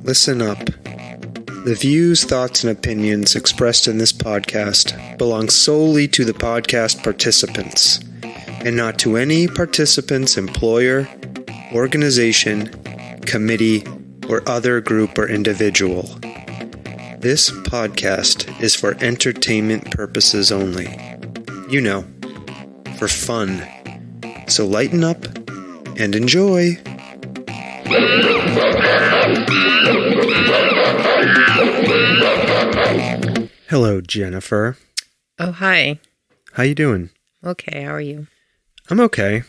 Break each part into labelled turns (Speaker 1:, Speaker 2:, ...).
Speaker 1: Listen up. The views, thoughts, and opinions expressed in this podcast belong solely to the podcast participants, and not to any participant's employer, organization, committee, or other group or individual. This podcast is for entertainment purposes only. You know, for fun. So lighten up and enjoy. Hello, Jennifer.
Speaker 2: Oh, hi.
Speaker 1: How you doing?
Speaker 2: Okay, how are you?
Speaker 1: I'm okay.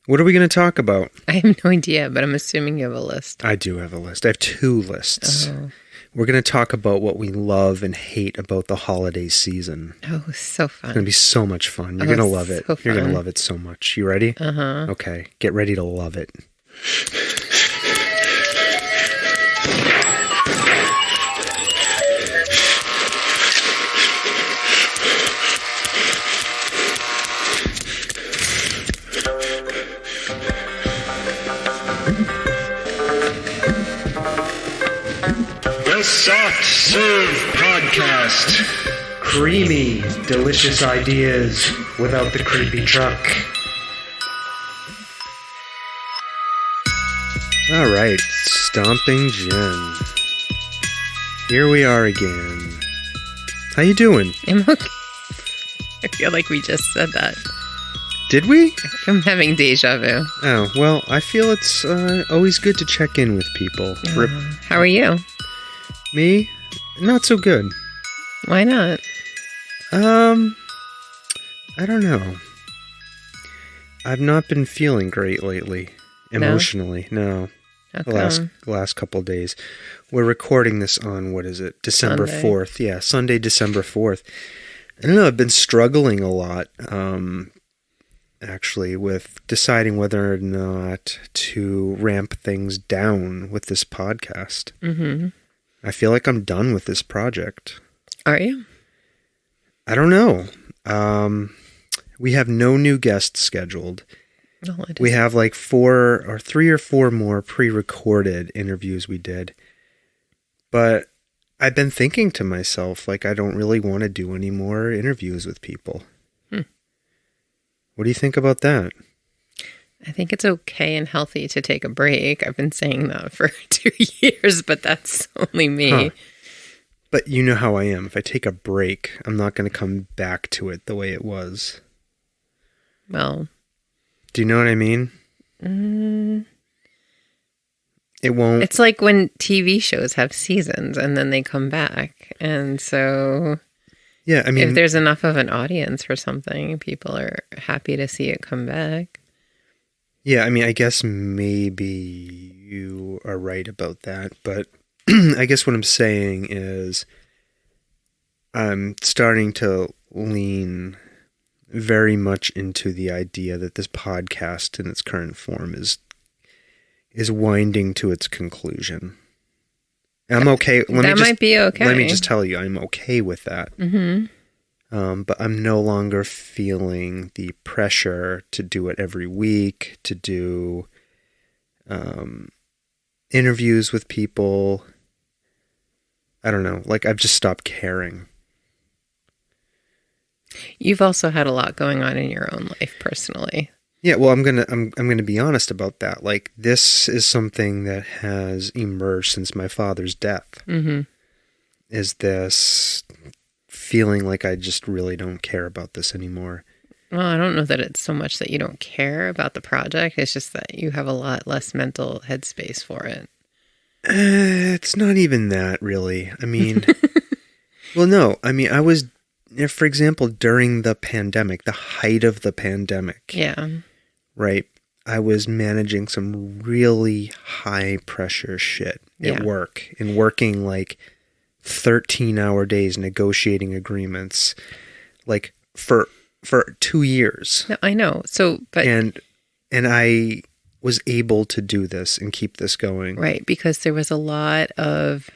Speaker 1: What are we going to talk about?
Speaker 2: I have no idea, but I'm assuming you have a list.
Speaker 1: I do have a list. I have two lists.
Speaker 2: Oh,
Speaker 1: We're going to talk about what we love and hate about the holiday season.
Speaker 2: so
Speaker 1: It's going to
Speaker 2: fun.
Speaker 1: be so much fun. You're
Speaker 2: Oh,
Speaker 1: going to love it.
Speaker 2: so
Speaker 1: You're going to
Speaker 2: fun.
Speaker 1: love it so much. You ready?
Speaker 2: Uh-huh.
Speaker 1: Okay. Get ready to love it.
Speaker 3: The Soft Serve Podcast.
Speaker 1: Creamy, delicious ideas without the creepy truck. All right, Stomping Jen. Here we are again. How you doing?
Speaker 2: I'm okay. I feel like we just said that.
Speaker 1: Did we?
Speaker 2: I'm having deja vu.
Speaker 1: Oh, well, I feel it's always good to check in with people.
Speaker 2: How are you?
Speaker 1: Me? Not so good.
Speaker 2: Why not?
Speaker 1: I don't know. I've not been feeling great lately. Emotionally, no.
Speaker 2: How
Speaker 1: The last couple of days. We're recording this on, what is it? December
Speaker 2: Sunday.
Speaker 1: 4th. Yeah, Sunday, December 4th. I don't know, I've been struggling a lot, actually, with deciding whether or not to ramp things down with this podcast.
Speaker 2: Mm-hmm.
Speaker 1: I feel like I'm done with this project.
Speaker 2: Are you?
Speaker 1: I don't know. We have no new guests scheduled.
Speaker 2: No, it
Speaker 1: We
Speaker 2: isn't.
Speaker 1: have like 3 or 4 more pre-recorded interviews we did. But I've been thinking to myself, like, I don't really want to do any more interviews with people. What do you think about that?
Speaker 2: I think it's okay and healthy to take a break. I've been saying that for 2 years, but that's only me.
Speaker 1: Huh. But you know how I am. If I take a break, I'm not going to come back to it the way it was.
Speaker 2: Well,
Speaker 1: Do you know what I mean? It won't.
Speaker 2: it's like when TV shows have seasons and then they come back. And so
Speaker 1: Yeah, I mean,
Speaker 2: if there's enough of an audience for something, people are happy to see it come back.
Speaker 1: yeah, I mean, I guess maybe you are right about that, but I guess what I'm saying is I'm starting to lean very much into the idea that this podcast in its current form is winding to its conclusion. I'm okay.
Speaker 2: Might be okay.
Speaker 1: Let me just tell you, I'm okay with that.
Speaker 2: Mm-hmm.
Speaker 1: But I'm no longer feeling the pressure to do it every week, to do interviews with people. I don't know. Like, I've just stopped caring.
Speaker 2: You've also had a lot going on in your own life personally.
Speaker 1: Yeah, well, I'm gonna be honest about that. Like, this is something that has emerged since my father's death.
Speaker 2: Mm-hmm.
Speaker 1: Is this feeling like I just really don't care about this anymore?
Speaker 2: Well, I don't know that it's so much that you don't care about the project. It's just that you have a lot less mental headspace for it.
Speaker 1: It's not even that, really. I mean, well, no. I mean, I was, for example, during the pandemic, the height of the pandemic,
Speaker 2: Yeah.
Speaker 1: right? I was managing some really high pressure shit
Speaker 2: Yeah.
Speaker 1: at work and working like 13-hour days negotiating agreements, like for 2 years.
Speaker 2: No, I know. So, but
Speaker 1: And I was able to do this and keep this going.
Speaker 2: right, because there was a lot of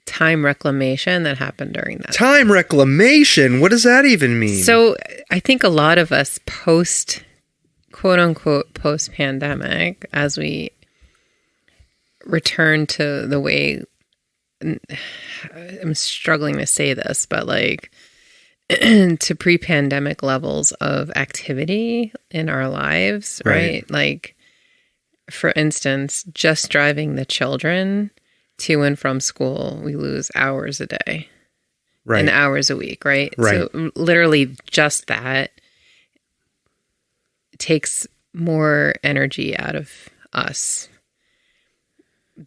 Speaker 2: time reclamation that happened during that.
Speaker 1: Time reclamation? What does that even mean?
Speaker 2: So I think a lot of us quote unquote post pandemic, as we return to the way, I'm struggling to say this, but like to pre-pandemic levels of activity in our lives, right? Like, for instance, just driving the children to and from school, we lose hours a day.
Speaker 1: Right.
Speaker 2: And hours a week, right?
Speaker 1: Right.
Speaker 2: So literally just that takes more energy out of us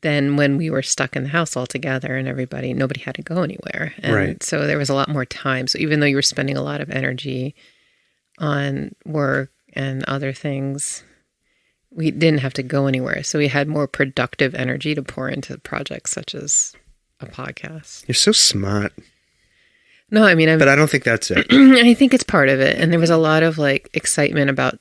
Speaker 2: than when we were stuck in the house all together and nobody had to go anywhere. And
Speaker 1: Right.
Speaker 2: so there was a lot more time. So even though you were spending a lot of energy on work and other things, we didn't have to go anywhere. So we had more productive energy to pour into projects such as a podcast.
Speaker 1: You're so smart.
Speaker 2: No, I mean,
Speaker 1: But I don't think that's it.
Speaker 2: I think it's part of it. And there was a lot of like excitement about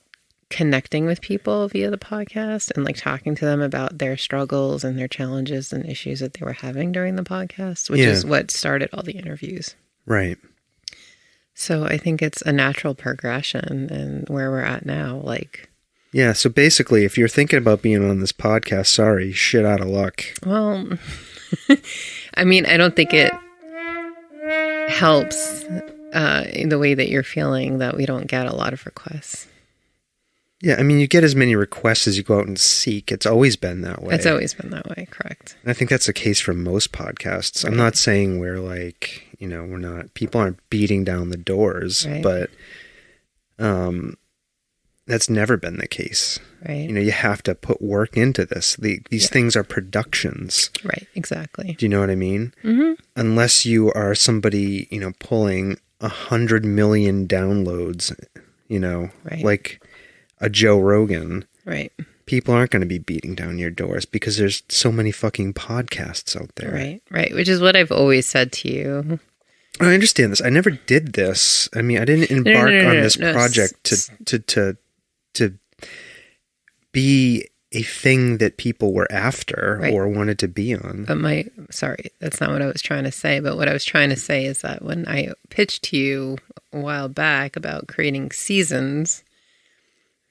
Speaker 2: connecting with people via the podcast and like talking to them about their struggles and their challenges and issues that they were having during the podcast, which is what started all the interviews.
Speaker 1: Right.
Speaker 2: So I think it's a natural progression and where we're at now. Like,
Speaker 1: Yeah. So basically, if you're thinking about being on this podcast, sorry, shit out of luck.
Speaker 2: well, I mean, I don't think it helps in the way that you're feeling that we don't get a lot of requests.
Speaker 1: Yeah. I mean, you get as many requests as you go out and seek. It's always been that way.
Speaker 2: It's always been that way, correct?
Speaker 1: And I think that's the case for most podcasts. I'm not saying we're like, we're not, people aren't beating down the doors, but that's never been the case.
Speaker 2: Right.
Speaker 1: You have to put work into this. These things are productions.
Speaker 2: Right, exactly.
Speaker 1: Do you know what I mean?
Speaker 2: Mm-hmm.
Speaker 1: Unless you are somebody, pulling 100 million downloads, like a Joe Rogan.
Speaker 2: Right.
Speaker 1: People aren't going to be beating down your doors because there's so many fucking podcasts out there.
Speaker 2: Right, right. Which is what I've always said to you.
Speaker 1: I understand this. I never did this. I mean, I didn't embark on this project to be a thing that people were after or wanted to be on.
Speaker 2: But sorry, that's not what I was trying to say. But what I was trying to say is that when I pitched to you a while back about creating seasons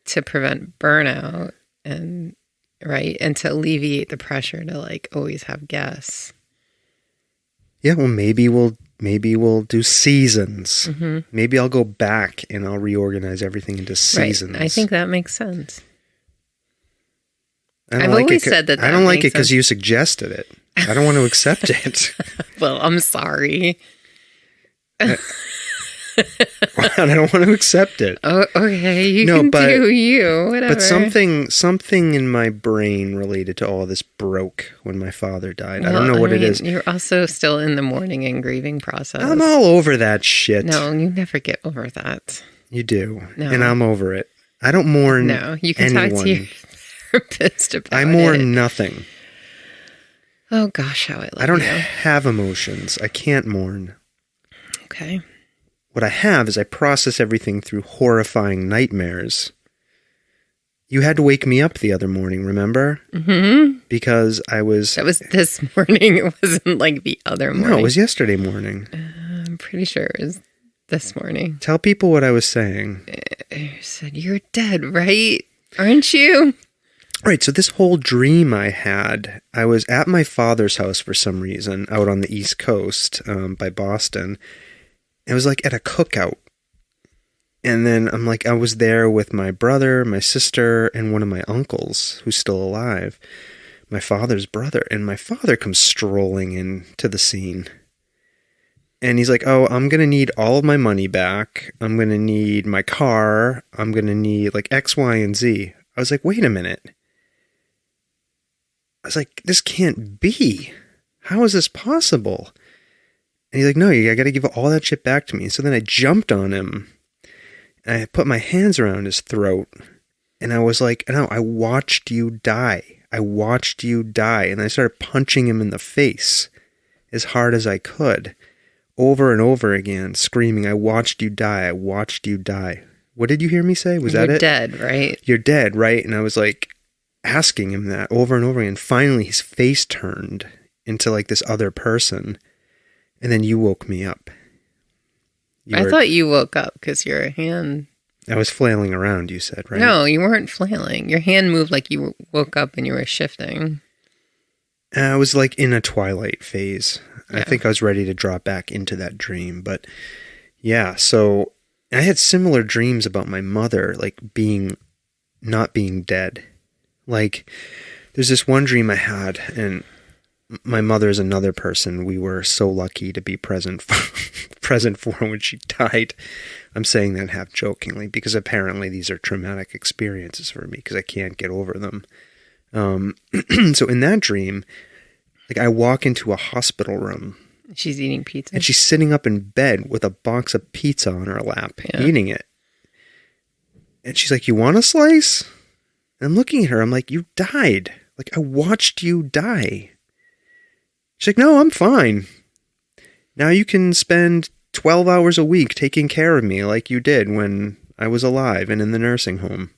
Speaker 2: to prevent burnout and to alleviate the pressure to like always have guests.
Speaker 1: Yeah, well, maybe we'll do seasons.
Speaker 2: Mm-hmm.
Speaker 1: Maybe I'll go back and I'll reorganize everything into seasons.
Speaker 2: Right. I think that makes sense.
Speaker 1: I've
Speaker 2: always said that.
Speaker 1: I don't like it because you suggested it. I don't want to accept it.
Speaker 2: Well, I'm sorry.
Speaker 1: I don't want to accept it.
Speaker 2: Oh, okay. You can do you. Whatever.
Speaker 1: But something in my brain related to all this broke when my father died. I don't know what it is.
Speaker 2: You're also still in the mourning and grieving process.
Speaker 1: I'm all over that shit.
Speaker 2: No, you never get over that.
Speaker 1: You do.
Speaker 2: No.
Speaker 1: And I'm over it. I don't mourn
Speaker 2: No, you can
Speaker 1: anyone.
Speaker 2: talk to your therapist about it.
Speaker 1: I mourn nothing.
Speaker 2: Oh, gosh, how I love you.
Speaker 1: I don't have emotions. I can't mourn.
Speaker 2: Okay.
Speaker 1: What I have is I process everything through horrifying nightmares. You had to wake me up the other morning, remember?
Speaker 2: Mm-hmm.
Speaker 1: Because I was...
Speaker 2: That was this morning. It wasn't like the other morning.
Speaker 1: No, it was yesterday morning.
Speaker 2: I'm pretty sure it was this morning.
Speaker 1: Tell people what I was saying.
Speaker 2: You said, you're dead, right? Aren't you?
Speaker 1: Right, so this whole dream I had, I was at my father's house for some reason, out on the East Coast by Boston. It was like at a cookout. And then I was there with my brother, my sister, and one of my uncles who's still alive, my father's brother. And my father comes strolling into the scene. And he's like, oh, I'm going to need all of my money back. I'm going to need my car. I'm going to need like X, Y, and Z. I was like, wait a minute. I was like, this can't be. How is this possible? And he's like, no, I got to give all that shit back to me. So then I jumped on him. And I put my hands around his throat. And I was like, no, I watched you die. I watched you die. And I started punching him in the face as hard as I could. Over and over again, screaming, I watched you die. I watched you die. What did you hear me say? Was that it?
Speaker 2: You're dead, right?
Speaker 1: You're dead, right? And I was like asking him that over and over again. Finally, his face turned into like this other person. And then you woke me up.
Speaker 2: I thought you woke up because your hand...
Speaker 1: I was flailing around, you said, right?
Speaker 2: No, you weren't flailing. Your hand moved like you woke up and you were shifting.
Speaker 1: I was like in a twilight phase.
Speaker 2: Yeah.
Speaker 1: I think I was ready to drop back into that dream. But yeah, so I had similar dreams about my mother, like not being dead. Like there's this one dream I had, and my mother is another person we were so lucky to be present for when she died. I'm saying that half jokingly because apparently these are traumatic experiences for me because I can't get over them. So in that dream, like I walk into a hospital room.
Speaker 2: She's eating pizza.
Speaker 1: And she's sitting up in bed with a box of pizza on her lap, eating it. And she's like, "You want a slice?" And I'm looking at her. I'm like, "You died. Like I watched you die." She's like, "No, I'm fine. Now you can spend 12 hours a week taking care of me like you did when I was alive and in the nursing home."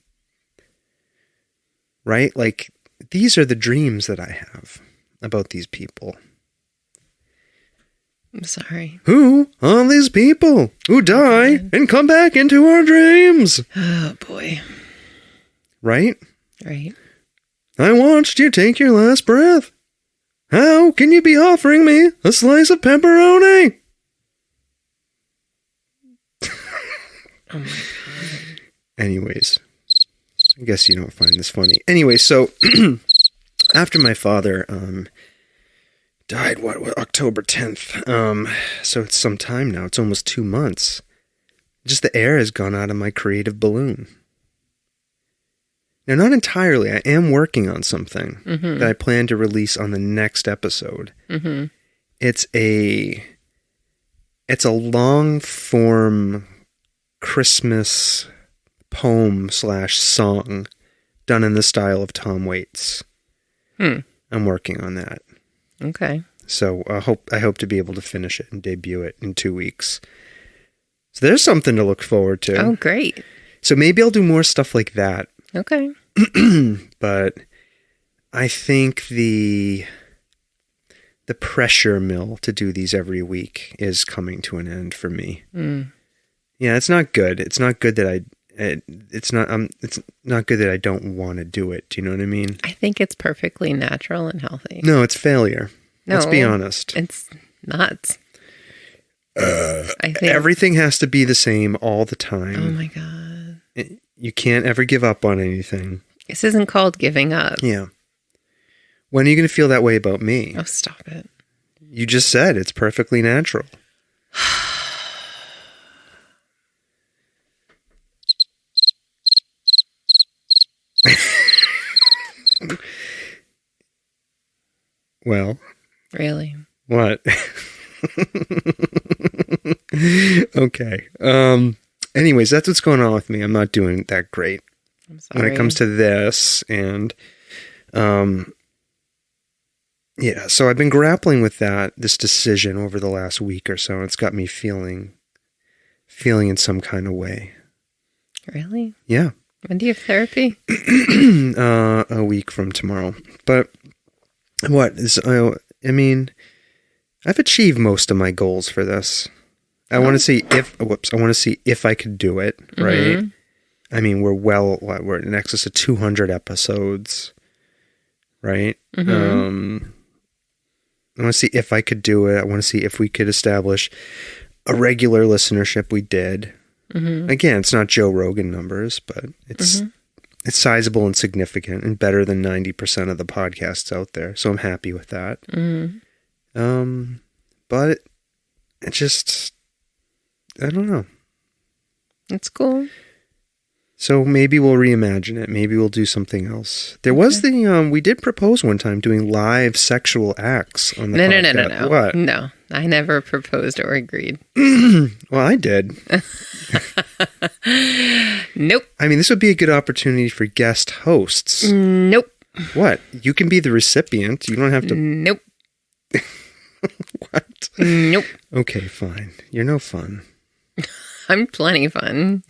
Speaker 1: Right? Like, these are the dreams that I have about these people.
Speaker 2: I'm sorry.
Speaker 1: Who are these people who die and come back into our dreams?
Speaker 2: Oh, boy.
Speaker 1: Right?
Speaker 2: Right.
Speaker 1: I watched you take your last breath. How can you be offering me a slice of pepperoni?
Speaker 2: Oh, my God.
Speaker 1: Anyways, I guess you don't find this funny. Anyway, so after my father died, October 10th. So it's some time now. It's almost 2 months. Just the air has gone out of my creative balloon. Now, not entirely. I am working on something that I plan to release on the next episode.
Speaker 2: Mm-hmm.
Speaker 1: It's a long form Christmas poem / song done in the style of Tom Waits. I'm working on that.
Speaker 2: Okay.
Speaker 1: So I hope to be able to finish it and debut it in 2 weeks. So there's something to look forward to.
Speaker 2: Oh, great.
Speaker 1: So maybe I'll do more stuff like that.
Speaker 2: Okay.
Speaker 1: But I think the pressure mill to do these every week is coming to an end for me. Yeah, it's not good. It's not good that it's not good that I don't want to do it. Do you know what I mean?
Speaker 2: I think it's perfectly natural and healthy.
Speaker 1: No, it's failure.
Speaker 2: No,
Speaker 1: let's be honest.
Speaker 2: It's not. I think
Speaker 1: Everything has to be the same all the time.
Speaker 2: Oh my God.
Speaker 1: You can't ever give up on anything.
Speaker 2: This isn't called giving up.
Speaker 1: Yeah. When are you going to feel that way about me?
Speaker 2: Oh, stop it.
Speaker 1: You just said it's perfectly natural. Well.
Speaker 2: Really?
Speaker 1: What? Okay. Anyways, that's what's going on with me. I'm not doing that great.
Speaker 2: I'm sorry.
Speaker 1: When it comes to this, and yeah, so I've been grappling with this decision over the last week or so, and it's got me feeling in some kind of way.
Speaker 2: Really?
Speaker 1: Yeah.
Speaker 2: When do you have therapy?
Speaker 1: A week from tomorrow. But what is? I mean, I've achieved most of my goals for this. I want to see if I could do it. Right.
Speaker 2: Mm-hmm.
Speaker 1: I mean, we're in excess of 200 episodes. Right.
Speaker 2: Mm-hmm.
Speaker 1: I want to see if I could do it. I want to see if we could establish a regular listenership. We did. Mm-hmm. Again, it's not Joe Rogan numbers, but it's sizable and significant and better than 90% of the podcasts out there. So I'm happy with that. Mm-hmm. But it just, I don't know.
Speaker 2: It's cool.
Speaker 1: So maybe we'll reimagine it. Maybe we'll do something else. There was we did propose one time doing live sexual acts on the podcast.
Speaker 2: No.
Speaker 1: What?
Speaker 2: No, I never proposed or agreed.
Speaker 1: Well, I did.
Speaker 2: Nope.
Speaker 1: I mean, this would be a good opportunity for guest hosts.
Speaker 2: Nope.
Speaker 1: What? You can be the recipient. You don't have to.
Speaker 2: Nope.
Speaker 1: What?
Speaker 2: Nope.
Speaker 1: Okay, fine. You're no fun.
Speaker 2: I'm plenty fun.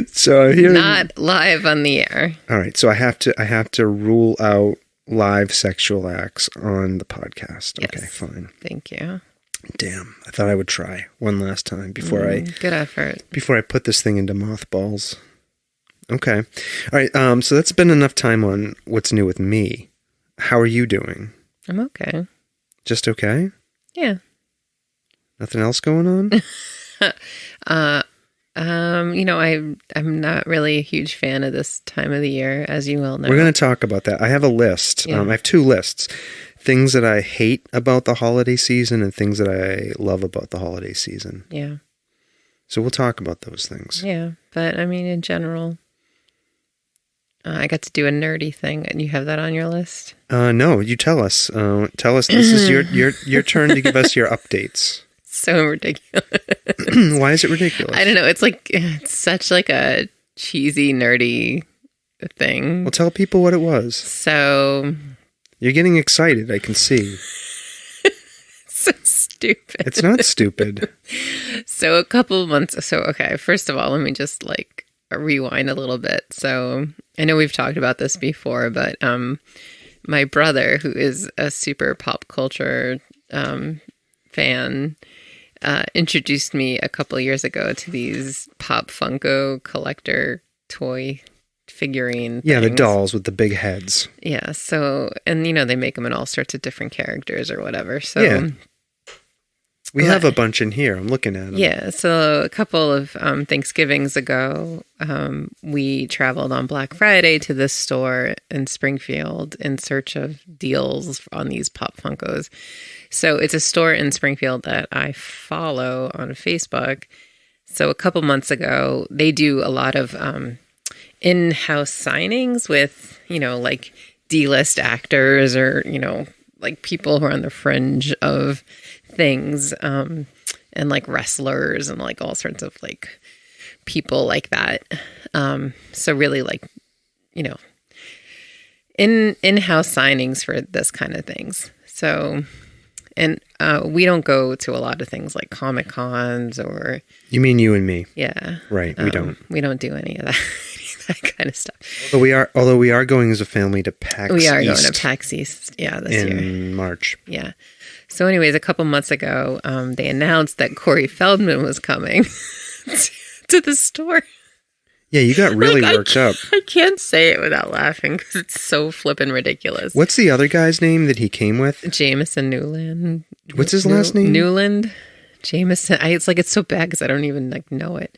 Speaker 1: So here,
Speaker 2: not live on the air.
Speaker 1: All right, so I have to rule out live sexual acts on the podcast.
Speaker 2: Yes.
Speaker 1: Okay, fine.
Speaker 2: Thank you.
Speaker 1: Damn, I thought I would try one last time before
Speaker 2: good effort.
Speaker 1: Before I put this thing into mothballs. Okay, all right. So that's been enough time on what's new with me. How are you doing?
Speaker 2: I'm okay.
Speaker 1: Just okay?
Speaker 2: Yeah.
Speaker 1: Nothing else going on?
Speaker 2: I'm not really a huge fan of this time of the year, as you well know.
Speaker 1: We're going to talk about that. I have a list.
Speaker 2: Yeah.
Speaker 1: I have 2 lists. Things that I hate about the holiday season and things that I love about the holiday season.
Speaker 2: Yeah.
Speaker 1: So we'll talk about those things.
Speaker 2: Yeah. But I mean, in general, I got to do a nerdy thing, and you have that on your list?
Speaker 1: No, you tell us. Tell us. This is your turn to give us your updates.
Speaker 2: So ridiculous.
Speaker 1: Why is it ridiculous?
Speaker 2: I don't know. It's such like a cheesy, nerdy thing.
Speaker 1: Well, tell people what it was.
Speaker 2: So
Speaker 1: You're getting excited. I can see.
Speaker 2: so stupid.
Speaker 1: It's not stupid.
Speaker 2: So a couple of months. So, okay. First of all, let me just like rewind a little bit. So I know we've talked about this before, but my brother, who is a super pop culture fan, introduced me a couple of years ago to these Pop Funko collector toy figurine
Speaker 1: Yeah, the
Speaker 2: things.
Speaker 1: dolls with the big heads.
Speaker 2: Yeah. So, and they make them in all sorts of different characters or whatever. So
Speaker 1: Yeah. We have a bunch in here. I'm looking at them.
Speaker 2: yeah. So a couple of Thanksgivings ago, we traveled on Black Friday to this store in Springfield in search of deals on these Pop Funkos. So it's a store in Springfield that I follow on Facebook. So a couple months ago, they do a lot of in-house signings with, like D-list actors or, like people who are on the fringe of things, and like wrestlers and like all sorts of like people like that. So really like, in-house signings for this kind of things. So, and we don't go to a lot of things like Comic Cons or.
Speaker 1: You mean you and me?
Speaker 2: Yeah.
Speaker 1: Right. We don't.
Speaker 2: We don't do any of that. That kind of stuff.
Speaker 1: Although we are going as a family to PAX
Speaker 2: We are
Speaker 1: East
Speaker 2: going to PAX East, this year.
Speaker 1: in March.
Speaker 2: Yeah. So anyways, a couple months ago, they announced that Corey Feldman was coming to the store.
Speaker 1: Yeah, you got really
Speaker 2: Like,
Speaker 1: worked up.
Speaker 2: I can't say it without laughing because it's so flippin' ridiculous.
Speaker 1: What's the other guy's name that he came with?
Speaker 2: Jameson Newland.
Speaker 1: What's his last name?
Speaker 2: Newland. Jameson. It's so bad because I don't even like know it.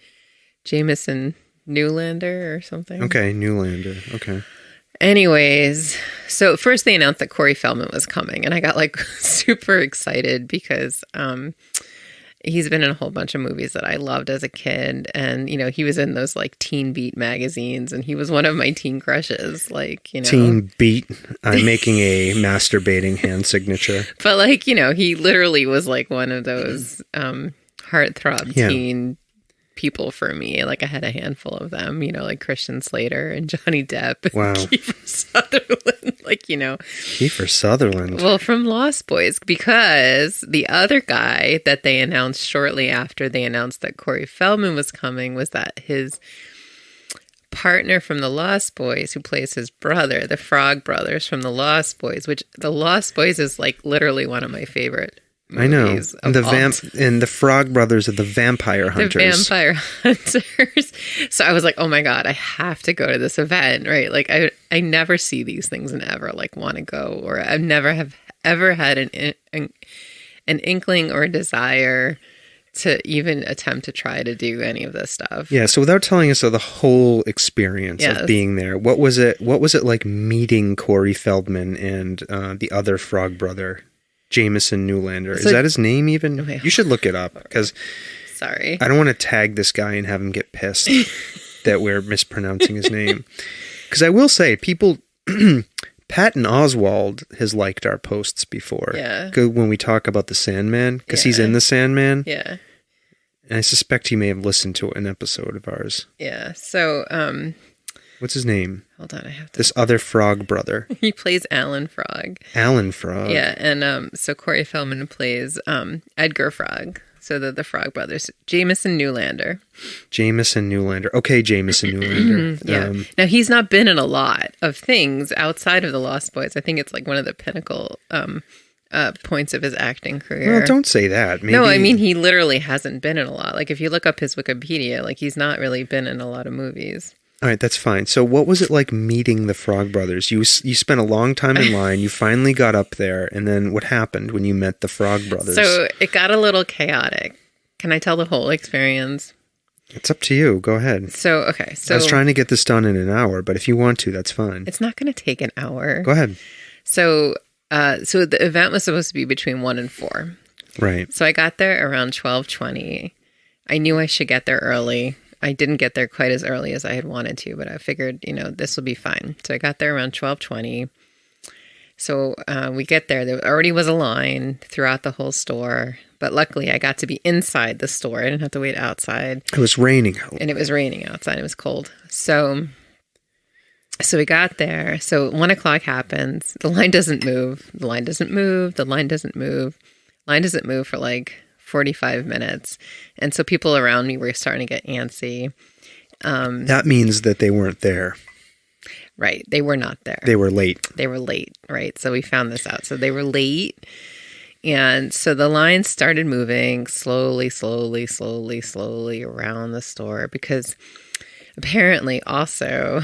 Speaker 2: Jameson Newlander or something.
Speaker 1: Okay, Newlander. Okay.
Speaker 2: Anyways, so first they announced that Corey Feldman was coming, and I got like super excited because he's been in a whole bunch of movies that I loved as a kid, and he was in those like Teen Beat magazines, and he was one of my teen crushes, like
Speaker 1: Teen Beat. I'm making a masturbating hand signature.
Speaker 2: But like he literally was like one of those heartthrob teen people for me. Like I had a handful of them, like Christian Slater and Johnny Depp and
Speaker 1: Wow.
Speaker 2: Kiefer Sutherland,
Speaker 1: Kiefer Sutherland.
Speaker 2: Well, from Lost Boys, because the other guy that they announced shortly after they announced that Corey Feldman was coming was that his partner from the Lost Boys, who plays his brother, the Frog Brothers from the Lost Boys, which the Lost Boys is like literally one of my favorite
Speaker 1: I know.
Speaker 2: movies of
Speaker 1: And the Frog Brothers are the vampire hunters.
Speaker 2: The vampire hunters. So I was like, oh my God, I have to go to this event, right? Like I never see these things and ever like want to go, or I've never have ever had an inkling or desire to even attempt to try to do any of this stuff.
Speaker 1: Yeah, so without telling us of the whole experience of being there, what was it like meeting Corey Feldman and the other Frog brother, Jameson Newlander? Is that his name even?
Speaker 2: Okay.
Speaker 1: You should look it up because
Speaker 2: Sorry.
Speaker 1: I don't want to tag this guy and have him get pissed that we're mispronouncing his name. Because I will say, people, Patton Oswalt has liked our posts before.
Speaker 2: Yeah.
Speaker 1: When we talk about the Sandman, because he's
Speaker 2: Yeah.
Speaker 1: in the Sandman.
Speaker 2: Yeah.
Speaker 1: And I suspect he may have listened to an episode of ours.
Speaker 2: Yeah. So,
Speaker 1: What's his name?
Speaker 2: hold on, I have to.
Speaker 1: This other Frog brother.
Speaker 2: He plays Alan Frog.
Speaker 1: Alan Frog.
Speaker 2: Yeah, and so Corey Feldman plays Edgar Frog. So the Frog Brothers, Jameson Newlander.
Speaker 1: Jameson Newlander. Okay, Jameson Newlander.
Speaker 2: Yeah. Now he's not been in a lot of things outside of the Lost Boys. I think it's like one of the pinnacle points of his acting career.
Speaker 1: Well, don't say that. Maybe...
Speaker 2: No, I mean he literally hasn't been in a lot. Like if you look up his Wikipedia, like he's not really been in a lot of movies.
Speaker 1: All right, that's fine. So what was it like meeting the Frog Brothers? You spent a long time in line. You finally got up there. And then what happened when you met the Frog Brothers?
Speaker 2: So it got a little chaotic. Can I tell the whole experience?
Speaker 1: It's up to you. Go ahead.
Speaker 2: So, okay. So
Speaker 1: I was trying to get this done in an hour, but if you want to, that's fine.
Speaker 2: it's not going to take an hour.
Speaker 1: Go ahead.
Speaker 2: So the event was supposed to be between 1 and 4.
Speaker 1: Right.
Speaker 2: So I got there around 12:20. I knew I should get there early. I didn't get there quite as early as I had wanted to, but I figured, this will be fine. So I got there around 12:20. So we get there. There already was a line throughout the whole store. But luckily, I got to be inside the store. I didn't have to wait outside.
Speaker 1: It was raining out.
Speaker 2: And it was raining outside. It was cold. So we got there. So 1 o'clock happens. The line doesn't move. The line doesn't move. The line doesn't move. Line doesn't move for like 45 minutes. And so people around me were starting to get antsy.
Speaker 1: That means that they weren't there.
Speaker 2: Right. They were not there.
Speaker 1: They were late.
Speaker 2: They were late. Right. So we found this out. So they were late. And so the line started moving slowly around the store because apparently also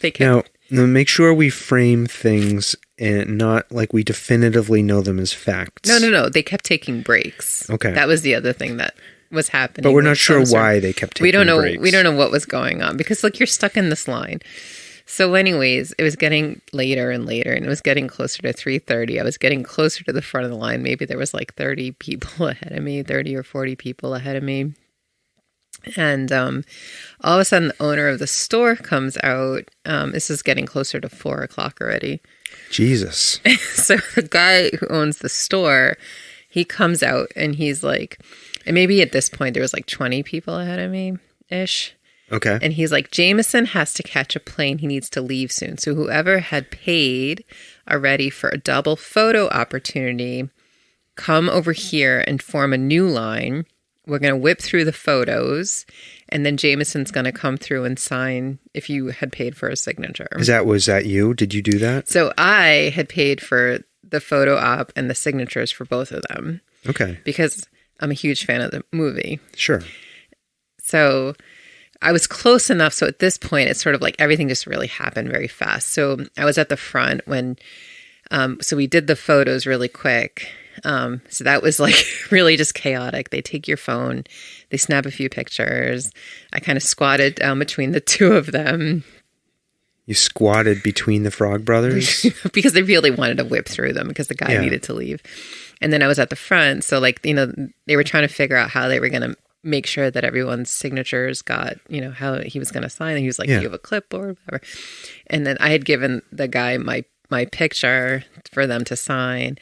Speaker 2: they kept...
Speaker 1: Now, make sure we frame things and not like we definitively know them as facts.
Speaker 2: No. They kept taking breaks.
Speaker 1: Okay.
Speaker 2: That was the other thing that was happening.
Speaker 1: But we're not sure why they kept taking breaks.
Speaker 2: We don't know what was going on because, look, you're stuck in this line. So anyways, it was getting later and later, and it was getting closer to 3:30. I was getting closer to the front of the line. Maybe there was like 30 people ahead of me, 30 or 40 people ahead of me. And all of a sudden, the owner of the store comes out. This is getting closer to 4 o'clock already.
Speaker 1: Jesus.
Speaker 2: So the guy who owns the store, he comes out, and he's like, and maybe at this point, there was like 20 people ahead of me-ish.
Speaker 1: Okay.
Speaker 2: And he's like, Jameson has to catch a plane. He needs to leave soon. So whoever had paid already for a double photo opportunity, come over here and form a new line. We're going to whip through the photos. And then Jameson's going to come through and sign if you had paid for a signature.
Speaker 1: Was that you? Did you do that?
Speaker 2: So I had paid for the photo op and the signatures for both of them.
Speaker 1: Okay.
Speaker 2: Because I'm a huge fan of the movie.
Speaker 1: Sure.
Speaker 2: So I was close enough. So at this point, it's sort of like everything just really happened very fast. So I was at the front when, so we did the photos really quick. So that was like really just chaotic. They take your phone, they snap a few pictures. I kind of squatted down between the two of them.
Speaker 1: You squatted between the Frog Brothers?
Speaker 2: Because they really wanted to whip through them because the guy needed to leave. And then I was at the front. So like, they were trying to figure out how they were going to make sure that everyone's signatures got, how he was going to sign. And he was like, do you have a clipboard? Whatever. And then I had given the guy my picture for them to sign.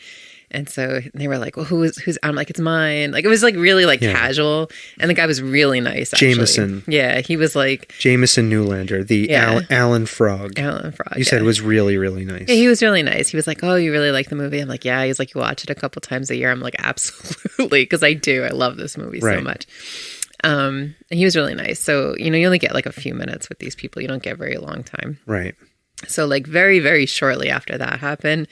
Speaker 2: And so they were like, well, who's, I'm like, it's mine. Like, it was like really like casual. And the guy was really nice, actually.
Speaker 1: Jameson.
Speaker 2: Yeah. He was like.
Speaker 1: Jameson Newlander, the Alan Frog.
Speaker 2: Alan Frog.
Speaker 1: You said was really, really nice.
Speaker 2: Yeah, he was really nice. He was like, oh, you really like the movie? I'm like, yeah. He's like, you watch it a couple times a year. I'm like, absolutely. Because I do. I love this movie so much. And he was really nice. So, you only get like a few minutes with these people. You don't get very long time.
Speaker 1: Right.
Speaker 2: So like very, very shortly after that happened,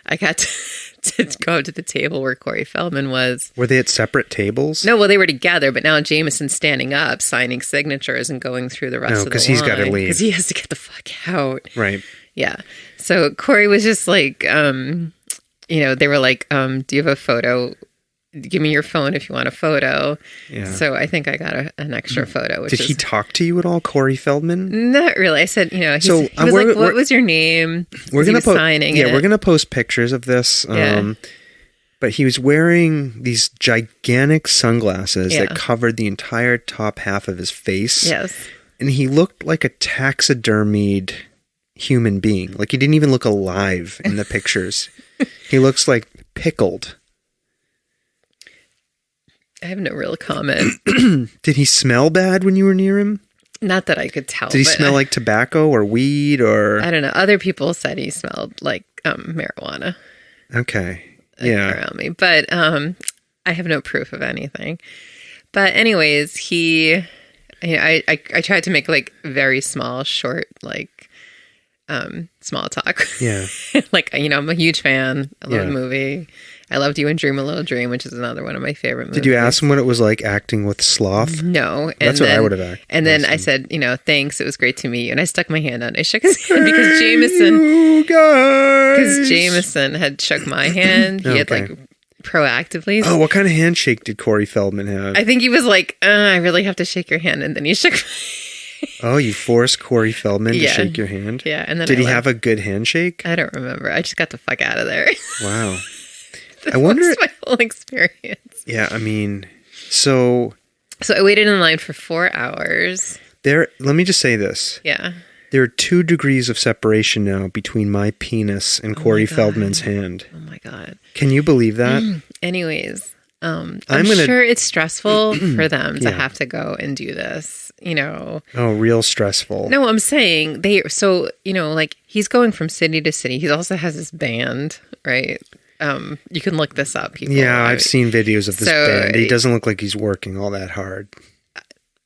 Speaker 2: I got to go to the table where Corey Feldman was.
Speaker 1: Were they at separate tables?
Speaker 2: No, well, they were together, but now Jameson's standing up, signing signatures and going through the rest of the line.
Speaker 1: because he's got to leave.
Speaker 2: Because he has to get the fuck out.
Speaker 1: Right.
Speaker 2: Yeah. So Corey was just like, they were like, do you have a photo? Give me your phone if you want a photo. Yeah. So I think I got an extra photo.
Speaker 1: Did he talk to you at all, Corey Feldman?
Speaker 2: Not really. I said, he was like, what was your name?
Speaker 1: We're going to
Speaker 2: signing it.
Speaker 1: We're going to post pictures of this. But he was wearing these gigantic sunglasses that covered the entire top half of his face.
Speaker 2: Yes.
Speaker 1: And he looked like a taxidermied human being. Like he didn't even look alive in the pictures. He looks like pickled.
Speaker 2: I have no real comment.
Speaker 1: Did he smell bad when you were near him?
Speaker 2: Not that I could tell.
Speaker 1: Did he smell like tobacco or weed or?
Speaker 2: I don't know. Other people said he smelled like marijuana.
Speaker 1: Okay. Yeah.
Speaker 2: Around me. But I have no proof of anything. But anyways, I tried to make like very small, short, like small talk.
Speaker 1: Yeah.
Speaker 2: Like, I'm a huge fan. I love
Speaker 1: Yeah.
Speaker 2: the movie. I loved You and Dream a Little Dream, which is another one of my favorite movies.
Speaker 1: Did you ask him what it was like acting with sloth?
Speaker 2: No.
Speaker 1: That's what I would have asked.
Speaker 2: And then I said, thanks. It was great to meet you. And I stuck my hand out. I shook his hand because Jameson had shook my hand. He had like proactively.
Speaker 1: Oh, what kind of handshake did Corey Feldman have?
Speaker 2: I think he was like, I really have to shake your hand. And then he shook
Speaker 1: Oh, you forced Corey Feldman to
Speaker 2: Yeah.
Speaker 1: shake your hand?
Speaker 2: Yeah. And then
Speaker 1: Did
Speaker 2: I
Speaker 1: he
Speaker 2: left.
Speaker 1: have a good handshake?
Speaker 2: I don't remember. I just got the fuck out of there.
Speaker 1: Wow. I wonder.
Speaker 2: That's my whole experience.
Speaker 1: Yeah, I mean, so
Speaker 2: I waited in line for 4 hours.
Speaker 1: let me just say this.
Speaker 2: Yeah.
Speaker 1: There are 2 degrees of separation now between my penis and Corey
Speaker 2: God.
Speaker 1: Feldman's hand.
Speaker 2: Oh my God.
Speaker 1: Can you believe that?
Speaker 2: Anyways, I'm
Speaker 1: gonna-
Speaker 2: sure it's stressful for them to
Speaker 1: Yeah.
Speaker 2: have to go and do this,
Speaker 1: Oh, real stressful.
Speaker 2: No, I'm saying like he's going from city to city. He also has this band, right? You can look this up. People.
Speaker 1: Yeah, I've seen videos of this
Speaker 2: So-
Speaker 1: band. He doesn't look like he's working all that hard.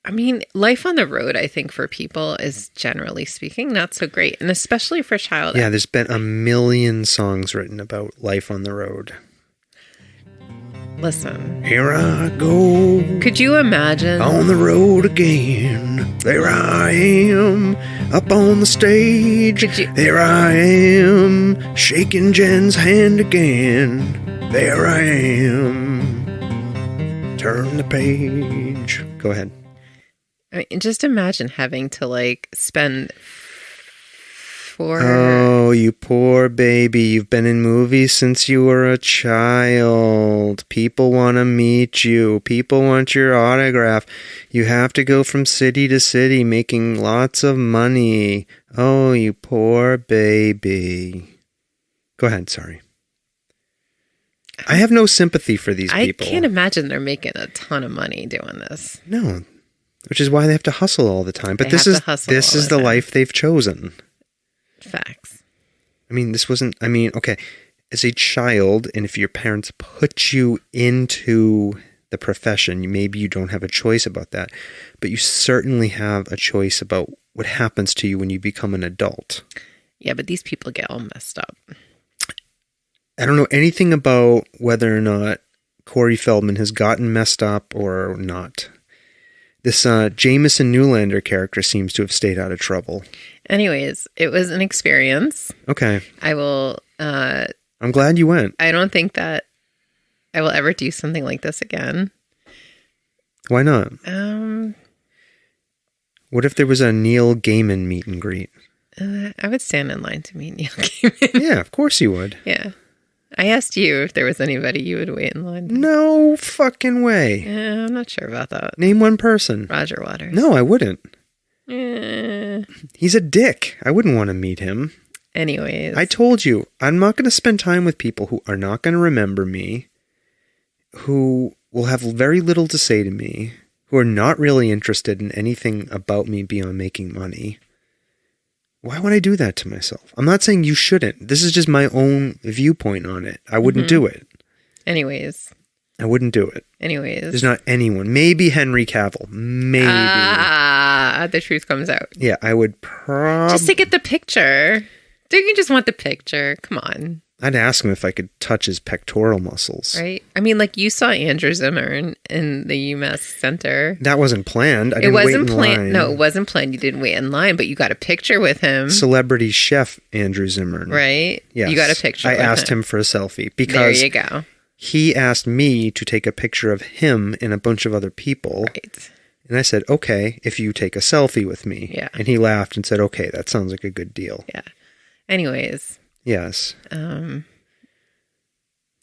Speaker 2: I mean, life on the road, I think for people is generally speaking not so great, and especially for child.
Speaker 1: Yeah, there's been a million songs written about life on the road.
Speaker 2: Listen,
Speaker 1: Here I go
Speaker 2: could you imagine?
Speaker 1: on the road again. There I am up on the stage.
Speaker 2: Could you-
Speaker 1: There I am shaking Jen's hand again. There I am. Turn the page. Go ahead.
Speaker 2: I mean, just imagine having to like spend
Speaker 1: Oh, you poor baby. You've been in movies since you were a child. People want to meet you. People want your autograph. You have to go from city to city making lots of money. Oh, you poor baby. Go ahead, sorry. I have no sympathy for these people.
Speaker 2: I can't imagine they're making a ton of money doing this.
Speaker 1: No, which is why they have to hustle all the time. But
Speaker 2: They
Speaker 1: this
Speaker 2: have
Speaker 1: is
Speaker 2: to hustle
Speaker 1: this
Speaker 2: all
Speaker 1: is
Speaker 2: the
Speaker 1: the
Speaker 2: time.
Speaker 1: life they've chosen.
Speaker 2: Facts.
Speaker 1: I mean, okay, as a child, and if your parents put you into the profession, maybe you don't have a choice about that, but you certainly have a choice about what happens to you when you become an adult.
Speaker 2: Yeah, but these people get all messed up.
Speaker 1: I don't know anything about whether or not Corey Feldman has gotten messed up or not. This Jameson Newlander character seems to have stayed out of trouble.
Speaker 2: Anyways, it was an experience.
Speaker 1: Okay.
Speaker 2: I will,
Speaker 1: I'm glad you went.
Speaker 2: I don't think that I will ever do something like this again.
Speaker 1: Why not?
Speaker 2: I
Speaker 1: What if there was a Neil Gaiman meet and greet?
Speaker 2: would stand in line to meet Neil Gaiman.
Speaker 1: Yeah, of course you would.
Speaker 2: Yeah. I asked you if there was anybody you would wait in line.
Speaker 1: No fucking way.
Speaker 2: I'm not sure about that.
Speaker 1: Name one person.
Speaker 2: Roger Waters.
Speaker 1: No, I wouldn't.
Speaker 2: Eh.
Speaker 1: He's a dick. I wouldn't want to meet him.
Speaker 2: Anyways.
Speaker 1: I told you, I'm not going to spend time with people who are not going to remember me, who will have very little to say to me, who are not really interested in anything about me beyond making money. Why would I do that to myself? I'm not saying you shouldn't. This is just my own viewpoint on it. I wouldn't do it.
Speaker 2: Anyways.
Speaker 1: I wouldn't do it.
Speaker 2: Anyways.
Speaker 1: There's not anyone. Maybe Henry Cavill. Maybe.
Speaker 2: The truth comes out.
Speaker 1: Yeah, I would probably...
Speaker 2: Just to get the picture. Don't you just want the picture? Come on.
Speaker 1: I'd ask him if I could touch his pectoral muscles.
Speaker 2: Right? I mean, like you saw Andrew Zimmern in the UMass Center.
Speaker 1: That wasn't planned. I
Speaker 2: It
Speaker 1: didn't wait
Speaker 2: wasn't
Speaker 1: in
Speaker 2: planned.
Speaker 1: line.
Speaker 2: No, it wasn't planned. You didn't wait in line, but you got a picture with him.
Speaker 1: Celebrity chef Andrew Zimmern.
Speaker 2: Right?
Speaker 1: Yes.
Speaker 2: You got a picture
Speaker 1: I
Speaker 2: with
Speaker 1: asked him for a selfie
Speaker 2: There
Speaker 1: because
Speaker 2: you go.
Speaker 1: he asked me to take a picture of him and a bunch of other people.
Speaker 2: Right.
Speaker 1: And I said, okay, if you take a selfie with me.
Speaker 2: Yeah.
Speaker 1: And he laughed and said, okay, that sounds like a good deal.
Speaker 2: Yeah. Anyways,
Speaker 1: Yes.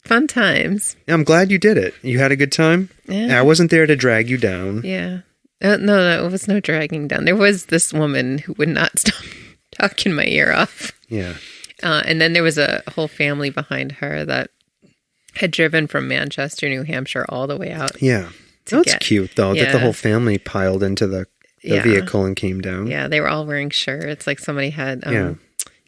Speaker 2: fun times.
Speaker 1: I'm glad you did it. You had a good time?
Speaker 2: Yeah.
Speaker 1: I wasn't there to drag you down.
Speaker 2: Yeah. No, it was no dragging down. There was this woman who would not stop talking my ear off.
Speaker 1: Yeah.
Speaker 2: And then there was a whole family behind her that had driven from Manchester, New Hampshire, all the way out.
Speaker 1: Yeah. That's
Speaker 2: get-
Speaker 1: cute, though, that the
Speaker 2: Yeah.
Speaker 1: whole family piled into the
Speaker 2: Yeah.
Speaker 1: vehicle and came down.
Speaker 2: Yeah, they were all wearing shirts. Like somebody had
Speaker 1: Yeah.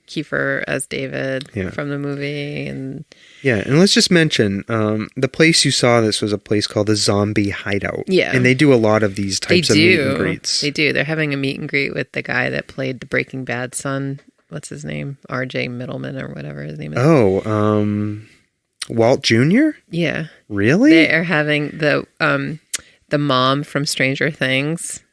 Speaker 2: Kiefer as David
Speaker 1: Yeah.
Speaker 2: from the movie. And
Speaker 1: Yeah, and let's just mention, the place you saw this was a place called the Zombie Hideout.
Speaker 2: Yeah.
Speaker 1: And they do a lot of these
Speaker 2: they
Speaker 1: types of meet and
Speaker 2: do.
Speaker 1: greets.
Speaker 2: They do. They're having a meet and greet with the guy that played the Breaking Bad son what's his name? R.J. Middleman or whatever his name is.
Speaker 1: Oh, Walt Jr.?
Speaker 2: Yeah.
Speaker 1: Really?
Speaker 2: They are having the mom from Stranger Things,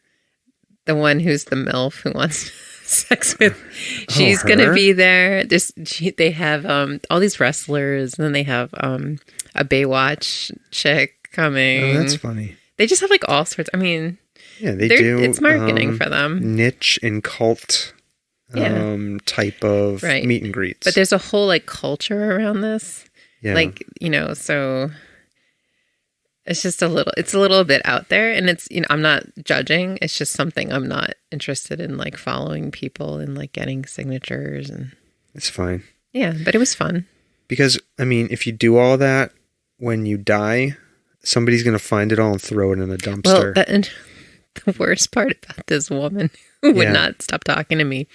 Speaker 2: the one who's the MILF who wants sex with. She's going to be there. They have all these wrestlers, and then they have a Baywatch chick coming.
Speaker 1: Oh, that's funny.
Speaker 2: They just have like all sorts. I mean,
Speaker 1: yeah, they do.
Speaker 2: It's marketing for them.
Speaker 1: Niche and cult type of meet and greets.
Speaker 2: But there's a whole like culture around this.
Speaker 1: Yeah.
Speaker 2: Like, so it's just a little bit out there, and it's, I'm not judging. It's just something I'm not interested in, like following people and like getting signatures, and
Speaker 1: it's fine.
Speaker 2: Yeah, but it was fun.
Speaker 1: Because, I mean, if you do all that, when you die, somebody's going to find it all and throw it in a dumpster.
Speaker 2: Well, and the worst part about this woman who would not stop talking to me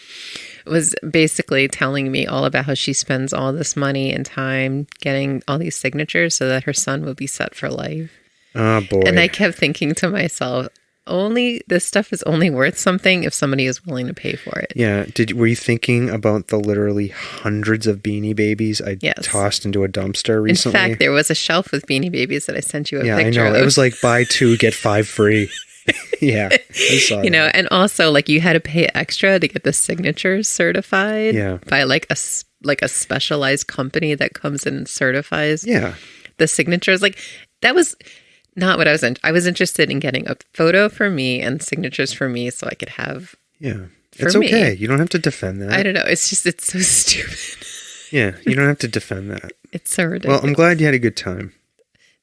Speaker 2: was basically telling me all about how she spends all this money and time getting all these signatures so that her son would be set for life.
Speaker 1: Oh, boy.
Speaker 2: And I kept thinking to myself, this stuff is only worth something if somebody is willing to pay for it.
Speaker 1: Yeah. Were you thinking about the literally hundreds of Beanie Babies I tossed into a dumpster recently?
Speaker 2: In fact, there was a shelf with Beanie Babies that I sent you a picture of.
Speaker 1: Yeah, I know. It was like buy 2, get 5 free. Yeah. I saw that.
Speaker 2: And also like you had to pay extra to get the signatures certified by like a specialized company that comes in and certifies the signatures. Like that was not what I was I was interested in getting a photo for me and signatures for me so I could have
Speaker 1: it's okay. You don't have to defend that.
Speaker 2: I don't know. It's so stupid.
Speaker 1: Yeah, you don't have to defend that.
Speaker 2: It's so ridiculous.
Speaker 1: Well, I'm glad you had a good time.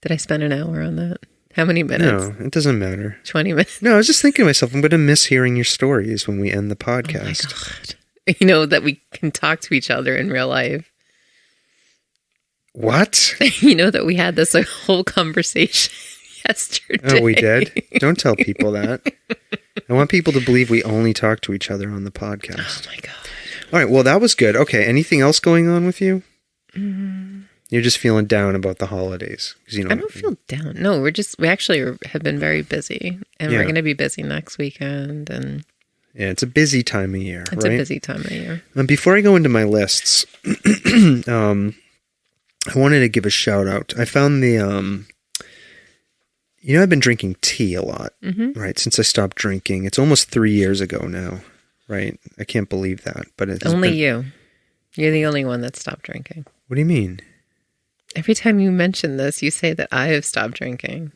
Speaker 2: Did I spend an hour on that? How many minutes?
Speaker 1: No, it doesn't matter.
Speaker 2: 20 minutes?
Speaker 1: No, I was just thinking to myself, I'm going to miss hearing your stories when we end the podcast.
Speaker 2: Oh my God. That we can talk to each other in real life.
Speaker 1: What?
Speaker 2: That we had this whole conversation yesterday.
Speaker 1: Oh, we did? Don't tell people that. I want people to believe we only talk to each other on the podcast.
Speaker 2: Oh my God.
Speaker 1: All right, well, that was good. Okay, anything else going on with you? You're just feeling down about the holidays. I
Speaker 2: don't feel down. No, we actually have been very busy, and we're going to be busy next weekend. And
Speaker 1: yeah, it's a busy time of year,
Speaker 2: It's a busy time of year.
Speaker 1: Before I go into my lists, I wanted to give a shout out. I found the, I've been drinking tea a lot, right? Since I stopped drinking. It's almost 3 years ago now, right? I can't believe that, but it's
Speaker 2: only you. You're the only one that stopped drinking.
Speaker 1: What do you mean?
Speaker 2: Every time you mention this, you say that I have stopped drinking.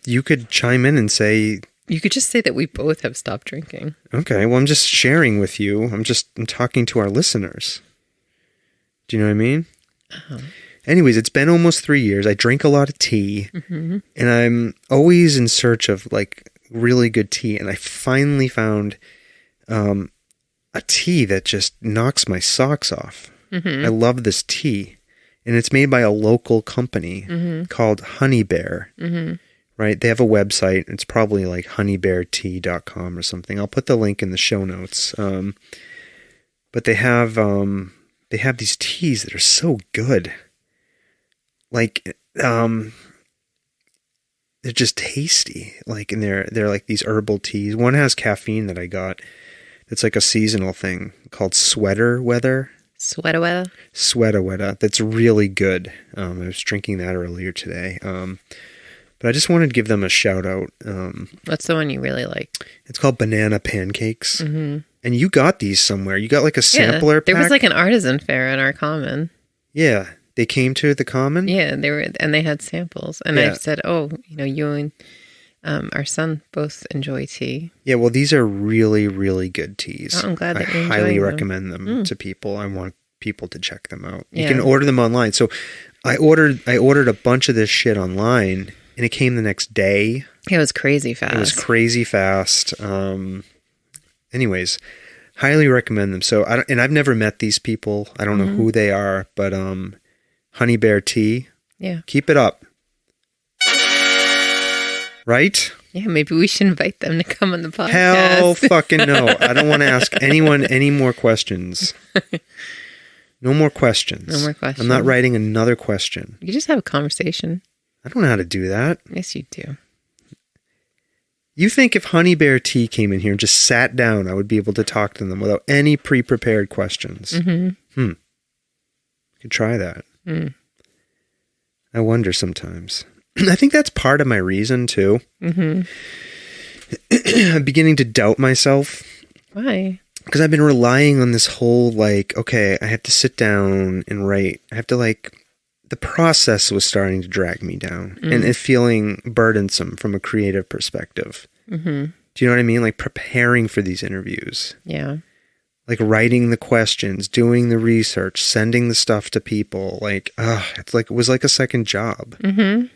Speaker 1: You could chime in and say...
Speaker 2: You could just say that we both have stopped drinking.
Speaker 1: Okay, well, I'm just sharing with you. I'm talking to our listeners. Do you know what I mean? Uh-huh. Anyways, it's been almost 3 years. I drink a lot of tea, and I'm always in search of, like, really good tea. And I finally found a tea that just knocks my socks off. I love this tea. And it's made by a local company called Honey Bear, right? They have a website. It's probably like honeybeartea.com or something. I'll put the link in the show notes. But they have these teas that are so good. Like, they're just tasty. Like, and they're like these herbal teas. One has caffeine that I got. It's like a seasonal thing called Sweater Weather. Sweater Weather. That's really good. I was drinking that earlier today. But I just wanted to give them a shout out.
Speaker 2: What's the one you really like?
Speaker 1: It's called Banana Pancakes. And you got these somewhere. You got like a sampler pack?
Speaker 2: There was like an artisan fair in our common.
Speaker 1: Yeah. They came to the common?
Speaker 2: Yeah, they had samples. And I said, you and our son both enjoy tea.
Speaker 1: Yeah, well, these are really, really good teas.
Speaker 2: Oh, I'm glad that you enjoy
Speaker 1: highly
Speaker 2: them.
Speaker 1: recommend them to people. I want people to check them out. You can order them online. So I ordered a bunch of this shit online, and it came the next day.
Speaker 2: It was crazy fast.
Speaker 1: Anyways, highly recommend them. So I've never met these people. I don't know who they are, but Honey Bear Tea.
Speaker 2: Yeah.
Speaker 1: Keep it up. Right?
Speaker 2: Yeah, maybe we should invite them to come on the podcast.
Speaker 1: Hell fucking no. I don't want to ask anyone any more questions. No more questions. I'm not writing another question.
Speaker 2: You just have a conversation.
Speaker 1: I don't know how to do that.
Speaker 2: Yes, you do.
Speaker 1: You think if Honey Bear Tea came in here and just sat down, I would be able to talk to them without any pre-prepared questions?
Speaker 2: Mm-hmm.
Speaker 1: Could try that.
Speaker 2: Mm.
Speaker 1: I wonder sometimes. I think that's part of my reason, too.
Speaker 2: Mm-hmm.
Speaker 1: I'm beginning to doubt myself.
Speaker 2: Why?
Speaker 1: Because I've been relying on this whole, like, okay, I have to sit down and write. I have to, like, the process was starting to drag me down and it feeling burdensome from a creative perspective.
Speaker 2: Mm-hmm.
Speaker 1: Do you know what I mean? Like preparing for these interviews.
Speaker 2: Yeah.
Speaker 1: Like writing the questions, doing the research, sending the stuff to people. Like, it's like, it was like a second job.
Speaker 2: Mm-hmm.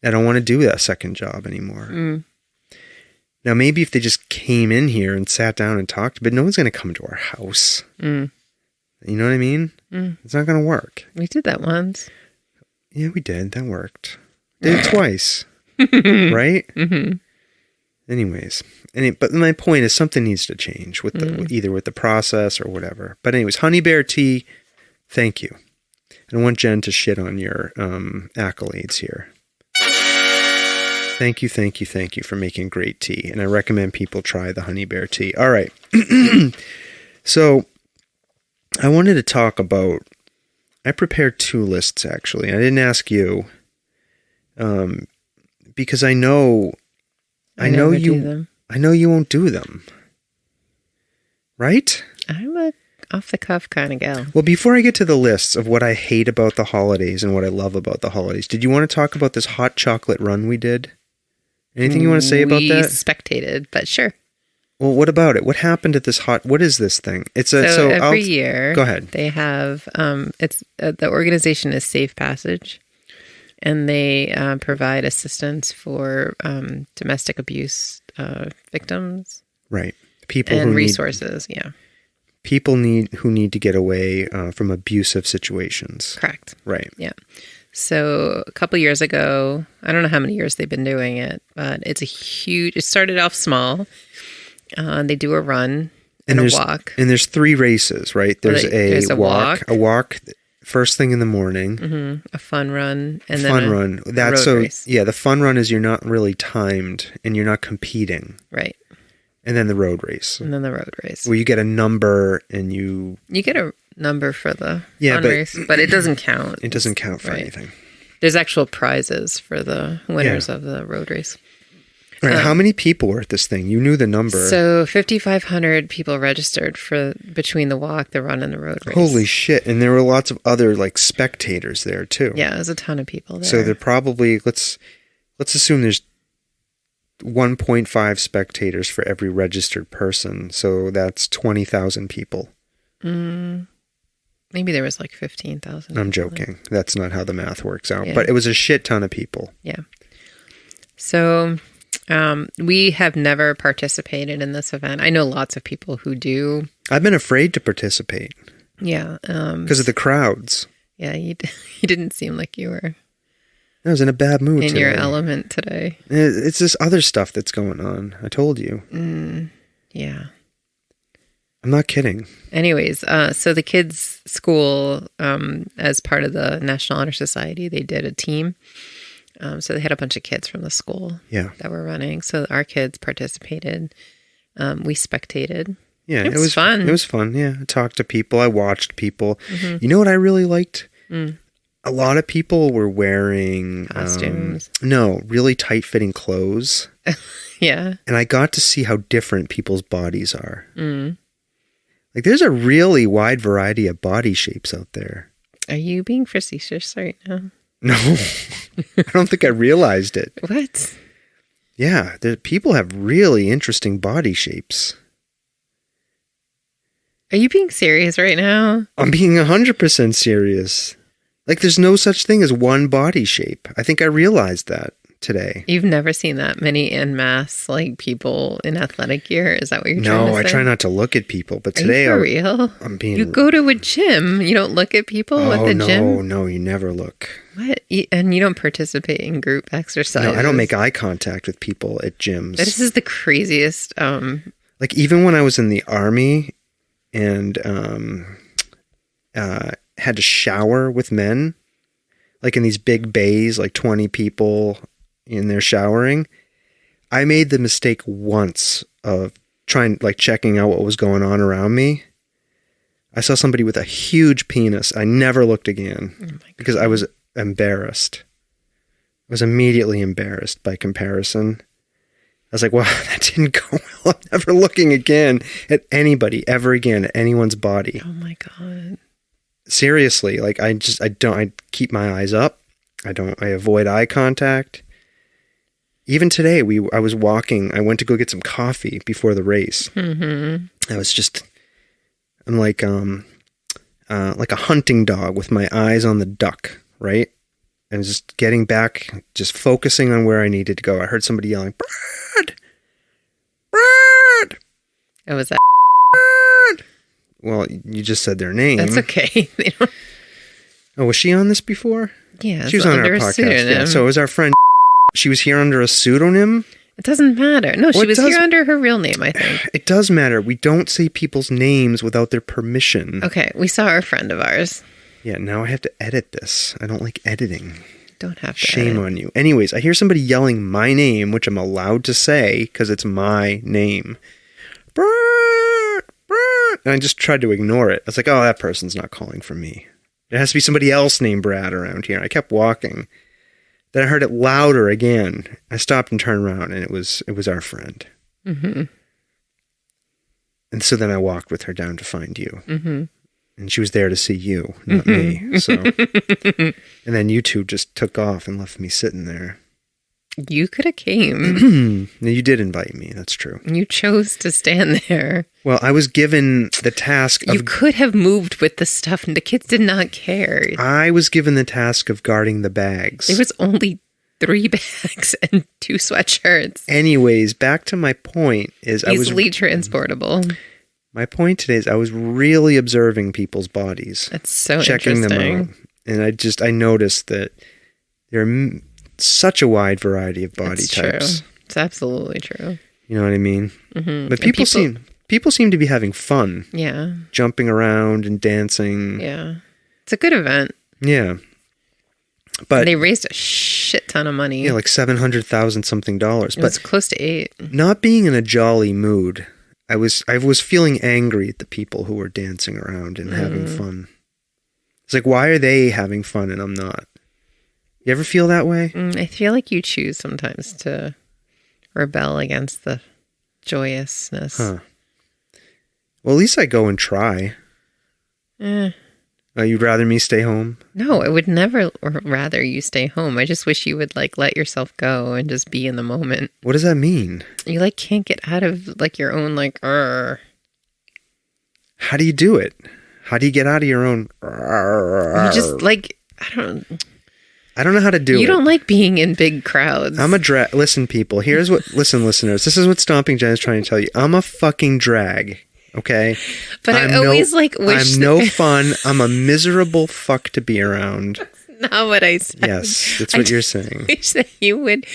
Speaker 1: I don't want to do that second job anymore.
Speaker 2: Mm.
Speaker 1: Now, maybe if they just came in here and sat down and talked, but no one's going to come to our house.
Speaker 2: Mm.
Speaker 1: You know what I mean?
Speaker 2: Mm.
Speaker 1: It's not going to work.
Speaker 2: We did that once.
Speaker 1: Yeah, we did. That worked. Did it twice. Right?
Speaker 2: Mm-hmm.
Speaker 1: Anyways. But my point is something needs to change with the, either with the process or whatever. But anyways, Honey Bear Tea, thank you. I don't want Jen to shit on your accolades here. Thank you for making great tea. And I recommend people try the Honey Bear Tea. All right. So I wanted to talk about, I prepared 2 lists actually. I didn't ask you because I know you won't do them. Right?
Speaker 2: I'm a off the cuff kind of gal.
Speaker 1: Well, before I get to the lists of what I hate about the holidays and what I love about the holidays, did you want to talk about this hot chocolate run we did? Anything you want to say about that?
Speaker 2: We spectated, but sure.
Speaker 1: Well, what about it? What happened at this what is this thing? It's
Speaker 2: so every year.
Speaker 1: Go ahead.
Speaker 2: They have it's the organization is Safe Passage, and they provide assistance for domestic abuse victims.
Speaker 1: Right. People
Speaker 2: and
Speaker 1: who
Speaker 2: resources.
Speaker 1: Yeah. People who need to get away from abusive situations.
Speaker 2: Correct.
Speaker 1: Right.
Speaker 2: Yeah. So a couple years ago, I don't know how many years they've been doing it, but it started off small. They do a run and a walk.
Speaker 1: And there's 3 races, right? There's a walk first thing in the morning.
Speaker 2: Mm-hmm. A fun run. And then
Speaker 1: fun run.
Speaker 2: That's so race.
Speaker 1: Yeah, the fun run is you're not really timed and you're not competing.
Speaker 2: Right.
Speaker 1: And then the road race. Where you get a number and you get
Speaker 2: a number for the fun race, but it doesn't count.
Speaker 1: It doesn't count for anything.
Speaker 2: There's actual prizes for the winners of the road race.
Speaker 1: All right, how many people were at this thing? You knew the number.
Speaker 2: So 5,500 people registered for between the walk, the run, and the road race.
Speaker 1: Holy shit. And there were lots of other like spectators there too.
Speaker 2: Yeah, there's a ton of people there.
Speaker 1: So they're probably, let's assume there's 1.5 spectators for every registered person. So that's 20,000 people.
Speaker 2: Maybe there was like 15,000.
Speaker 1: I'm joking. That's not how the math works out.
Speaker 2: Yeah.
Speaker 1: But it was a shit ton of people.
Speaker 2: Yeah. So we have never participated in this event. I know lots of people who do.
Speaker 1: I've been afraid to participate.
Speaker 2: Yeah.
Speaker 1: Because of the crowds.
Speaker 2: Yeah, you didn't seem like you were.
Speaker 1: I was in a bad mood
Speaker 2: in
Speaker 1: today.
Speaker 2: your element today.
Speaker 1: It's this other stuff that's going on. I told you.
Speaker 2: Yeah.
Speaker 1: I'm not kidding.
Speaker 2: Anyways, so the kids' school, as part of the National Honor Society, they did a team. So they had a bunch of kids from the school that were running. So our kids participated. We spectated.
Speaker 1: Yeah,
Speaker 2: it was fun.
Speaker 1: It was fun. Yeah, I talked to people. I watched people. Mm-hmm. You know what I really liked? A lot of people were wearing
Speaker 2: costumes.
Speaker 1: Really tight-fitting clothes.
Speaker 2: Yeah,
Speaker 1: and I got to see how different people's bodies are. Like, there's a really wide variety of body shapes out there.
Speaker 2: Are you being facetious right now?
Speaker 1: No, I don't think I realized it.
Speaker 2: What?
Speaker 1: Yeah, people have really interesting body shapes.
Speaker 2: Are you being serious right now?
Speaker 1: I'm being 100% serious. Like, there's no such thing as one body shape. I think I realized that today.
Speaker 2: You've never seen that many en masse, like, people in athletic gear? Is that what you're trying to say?
Speaker 1: No, I try not to look at people, but today
Speaker 2: Are you for real?
Speaker 1: I'm being...
Speaker 2: You go to a gym. You don't look at people at the gym?
Speaker 1: No, you never look.
Speaker 2: What? And you don't participate in group exercise?
Speaker 1: No, I don't make eye contact with people at gyms.
Speaker 2: This is the craziest...
Speaker 1: Like, even when I was in the Army and had to shower with men, like in these big bays, like 20 people in there showering, I made the mistake once of checking out what was going on around me. I saw somebody with a huge penis. I never looked again because I was embarrassed. I was immediately embarrassed by comparison. I was like, well, that didn't go well. I'm never looking again at anybody ever again, at anyone's body.
Speaker 2: Oh my God.
Speaker 1: Seriously, like I keep my eyes up. I avoid eye contact. Even today, I was walking. I went to go get some coffee before the race. Mm-hmm. I'm like a hunting dog with my eyes on the duck, right? And just getting back, just focusing on where I needed to go. I heard somebody yelling, "Brad! Brad!"
Speaker 2: It was that.
Speaker 1: Brad! Well, you just said their name.
Speaker 2: That's okay.
Speaker 1: Oh, was she on this before?
Speaker 2: Yeah,
Speaker 1: she was on our podcast. Yeah, so it was our friend. She was here under a pseudonym.
Speaker 2: It doesn't matter. No, she was here under her real name, I think.
Speaker 1: It does matter. We don't say people's names without their permission.
Speaker 2: Okay, we saw a friend of ours.
Speaker 1: Yeah, now I have to edit this. I don't like editing.
Speaker 2: Don't have to.
Speaker 1: Shame on you. Anyways, I hear somebody yelling my name, which I'm allowed to say because it's my name. Brad! Brad! And I just tried to ignore it. I was like, oh, that person's not calling for me. There has to be somebody else named Brad around here. I kept walking. Then I heard it louder again. I stopped and turned around, and it was our friend. Mm-hmm. And so then I walked with her down to find you. Mm-hmm. And she was there to see you, not me. So, and then you two just took off and left me sitting there.
Speaker 2: You could have came.
Speaker 1: You did invite me. That's true.
Speaker 2: You chose to stand there.
Speaker 1: Well, I was given the task of...
Speaker 2: You could have moved with the stuff, and the kids did not care.
Speaker 1: I was given the task of guarding the bags.
Speaker 2: There was only 3 bags and 2 sweatshirts.
Speaker 1: Anyways, back to my point is
Speaker 2: easily transportable.
Speaker 1: My point today is I was really observing people's bodies.
Speaker 2: That's so
Speaker 1: checking
Speaker 2: interesting.
Speaker 1: Them out. And I noticed that there are such a wide variety of body
Speaker 2: That's
Speaker 1: types.
Speaker 2: True. It's absolutely true.
Speaker 1: You know what I mean? Mm-hmm. But people seem to be having fun.
Speaker 2: Yeah.
Speaker 1: Jumping around and dancing.
Speaker 2: Yeah. It's a good event.
Speaker 1: Yeah. But
Speaker 2: they raised a shit ton of money.
Speaker 1: Yeah, like $700,000 something. But
Speaker 2: it's close to 8.
Speaker 1: Not being in a jolly mood, I was feeling angry at the people who were dancing around and having fun. It's like, why are they having fun and I'm not? You ever feel that way?
Speaker 2: I feel like you choose sometimes to rebel against the joyousness.
Speaker 1: Huh. Well, at least I go and try. You'd rather me stay home?
Speaker 2: No, I would never rather you stay home. I just wish you would let yourself go and just be in the moment.
Speaker 1: What does that mean?
Speaker 2: You can't get out of your own
Speaker 1: How do you do it? How do you get out of your own?
Speaker 2: You just
Speaker 1: I don't know how to do it.
Speaker 2: You don't like being in big crowds.
Speaker 1: I'm a drag. Listen, people. Listen, listeners. This is what Stomping Jen is trying to tell you. I'm a fucking drag. Okay?
Speaker 2: But I always wish...
Speaker 1: I'm no fun. I'm a miserable fuck to be around.
Speaker 2: That's not what I said.
Speaker 1: Yes, that's what you're saying.
Speaker 2: I wish that you would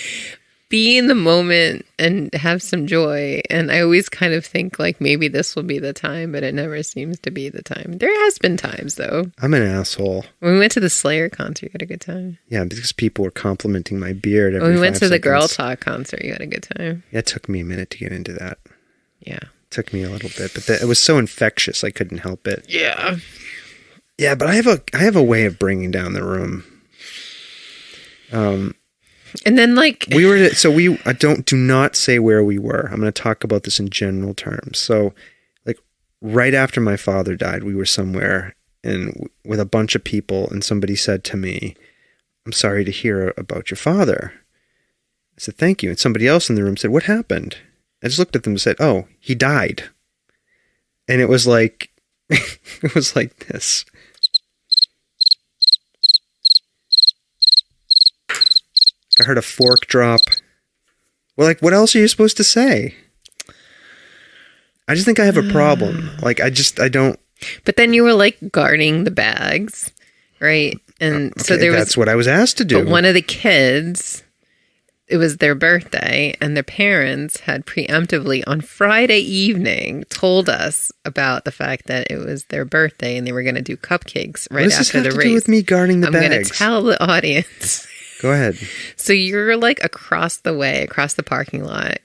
Speaker 2: be in the moment and have some joy. And I always kind of think maybe this will be the time, but it never seems to be the time. There has been times, though.
Speaker 1: I'm an asshole.
Speaker 2: When we went to the Slayer concert, you had a good time.
Speaker 1: Yeah, because people were complimenting my beard every 5
Speaker 2: When we went to
Speaker 1: seconds.
Speaker 2: the Girl Talk concert, you had a good time.
Speaker 1: Yeah, it took me a minute to get into that.
Speaker 2: Yeah.
Speaker 1: It took me a little bit, but it was so infectious, I couldn't help it.
Speaker 2: Yeah.
Speaker 1: Yeah, but I have a way of bringing down the room.
Speaker 2: And then
Speaker 1: do not say where we were. I'm going to talk about this in general terms. So right after my father died, we were somewhere and with a bunch of people, and somebody said to me, "I'm sorry to hear about your father." I said, "Thank you." And somebody else in the room said, "What happened?" I just looked at them and said, "Oh, he died." And it was like this. I heard a fork drop. Well, what else are you supposed to say? I just think I have a problem. I don't.
Speaker 2: But then you were guarding the bags, right? And so
Speaker 1: that's what I was asked to do.
Speaker 2: But one of the kids, it was their birthday, and their parents had preemptively on Friday evening told us about the fact that it was their birthday and they were going to do cupcakes right after the race.
Speaker 1: What does this have to do with me guarding the bags?
Speaker 2: I'm going to tell the audience.
Speaker 1: Go ahead.
Speaker 2: So you're like across the parking lot,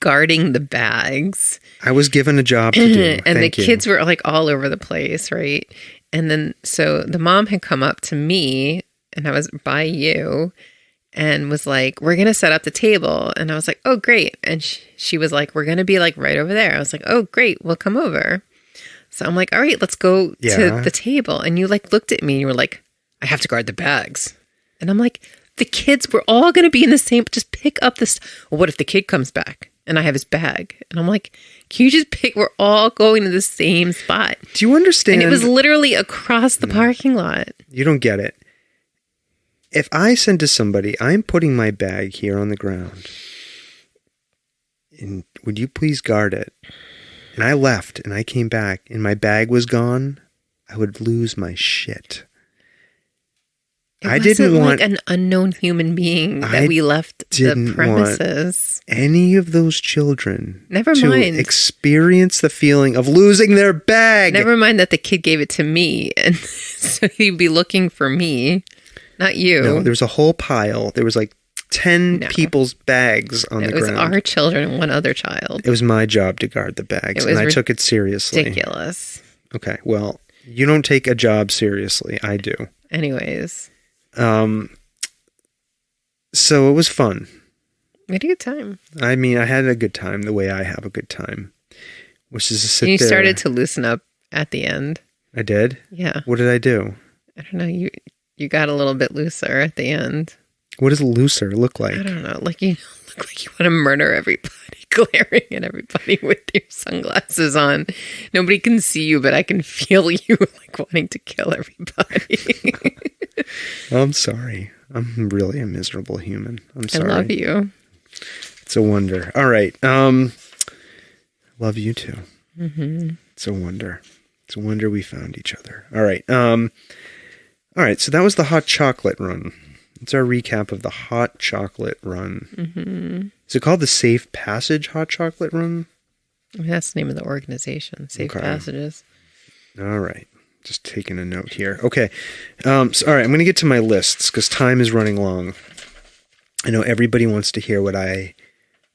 Speaker 2: guarding the bags.
Speaker 1: I was given a job to do.
Speaker 2: And
Speaker 1: Thank
Speaker 2: the
Speaker 1: you.
Speaker 2: kids were like all over the place, right? And then, so the mom had come up to me and I was by you and was like, we're going to set up the table. And I was like, oh, great. And she was like, we're going to be like right over there. I was like, oh, great. We'll come over. So I'm like, all right, let's go to the table. And you like looked at me and you were like, I have to guard the bags. And I'm like, the kids, we're all going to be in the same, just pick up this. Well, what if the kid comes back and I have his bag? And I'm like, can you just pick, we're all going to the same spot.
Speaker 1: Do you understand?
Speaker 2: And it was literally across the parking lot.
Speaker 1: You don't get it. If I said to somebody, I'm putting my bag here on the ground, and would you please guard it? And I left and I came back and my bag was gone, I would lose my shit.
Speaker 2: I didn't want like an unknown human being that we left the premises.
Speaker 1: Any of those children
Speaker 2: Never
Speaker 1: to
Speaker 2: mind.
Speaker 1: experience the feeling of losing their bag.
Speaker 2: Never mind that the kid gave it to me, and so he'd be looking for me, not you.
Speaker 1: No, there was a whole pile. There was like 10 people's bags on the ground.
Speaker 2: It was our children and one other child.
Speaker 1: It was my job to guard the bags, and I took it seriously.
Speaker 2: Ridiculous.
Speaker 1: Okay, well, you don't take a job seriously. I do.
Speaker 2: Anyways.
Speaker 1: So it was fun.
Speaker 2: We had a good time.
Speaker 1: I mean, I had a good time the way I have a good time, which is to sit there.
Speaker 2: You started to loosen up at the end.
Speaker 1: I did?
Speaker 2: Yeah.
Speaker 1: What did I do?
Speaker 2: I don't know. You got a little bit looser at the end.
Speaker 1: What does looser look like?
Speaker 2: I don't know. Like you look like you want to murder everybody, glaring at everybody with your sunglasses on. Nobody can see you, but I can feel you like wanting to kill everybody.
Speaker 1: I'm sorry. I'm really a miserable human. I'm sorry.
Speaker 2: I love you.
Speaker 1: It's a wonder. All right. Love you too. Mm-hmm. It's a wonder. It's a wonder we found each other. All right. All right. So that was the hot chocolate run. It's our recap of the hot chocolate run. Mm-hmm. Is it called the Safe Passage Hot Chocolate Run?
Speaker 2: That's the name of the organization. Safe Passages.
Speaker 1: All right. Just taking a note here. Okay. So, all right. I'm going to get to my lists because time is running long. I know everybody wants to hear what I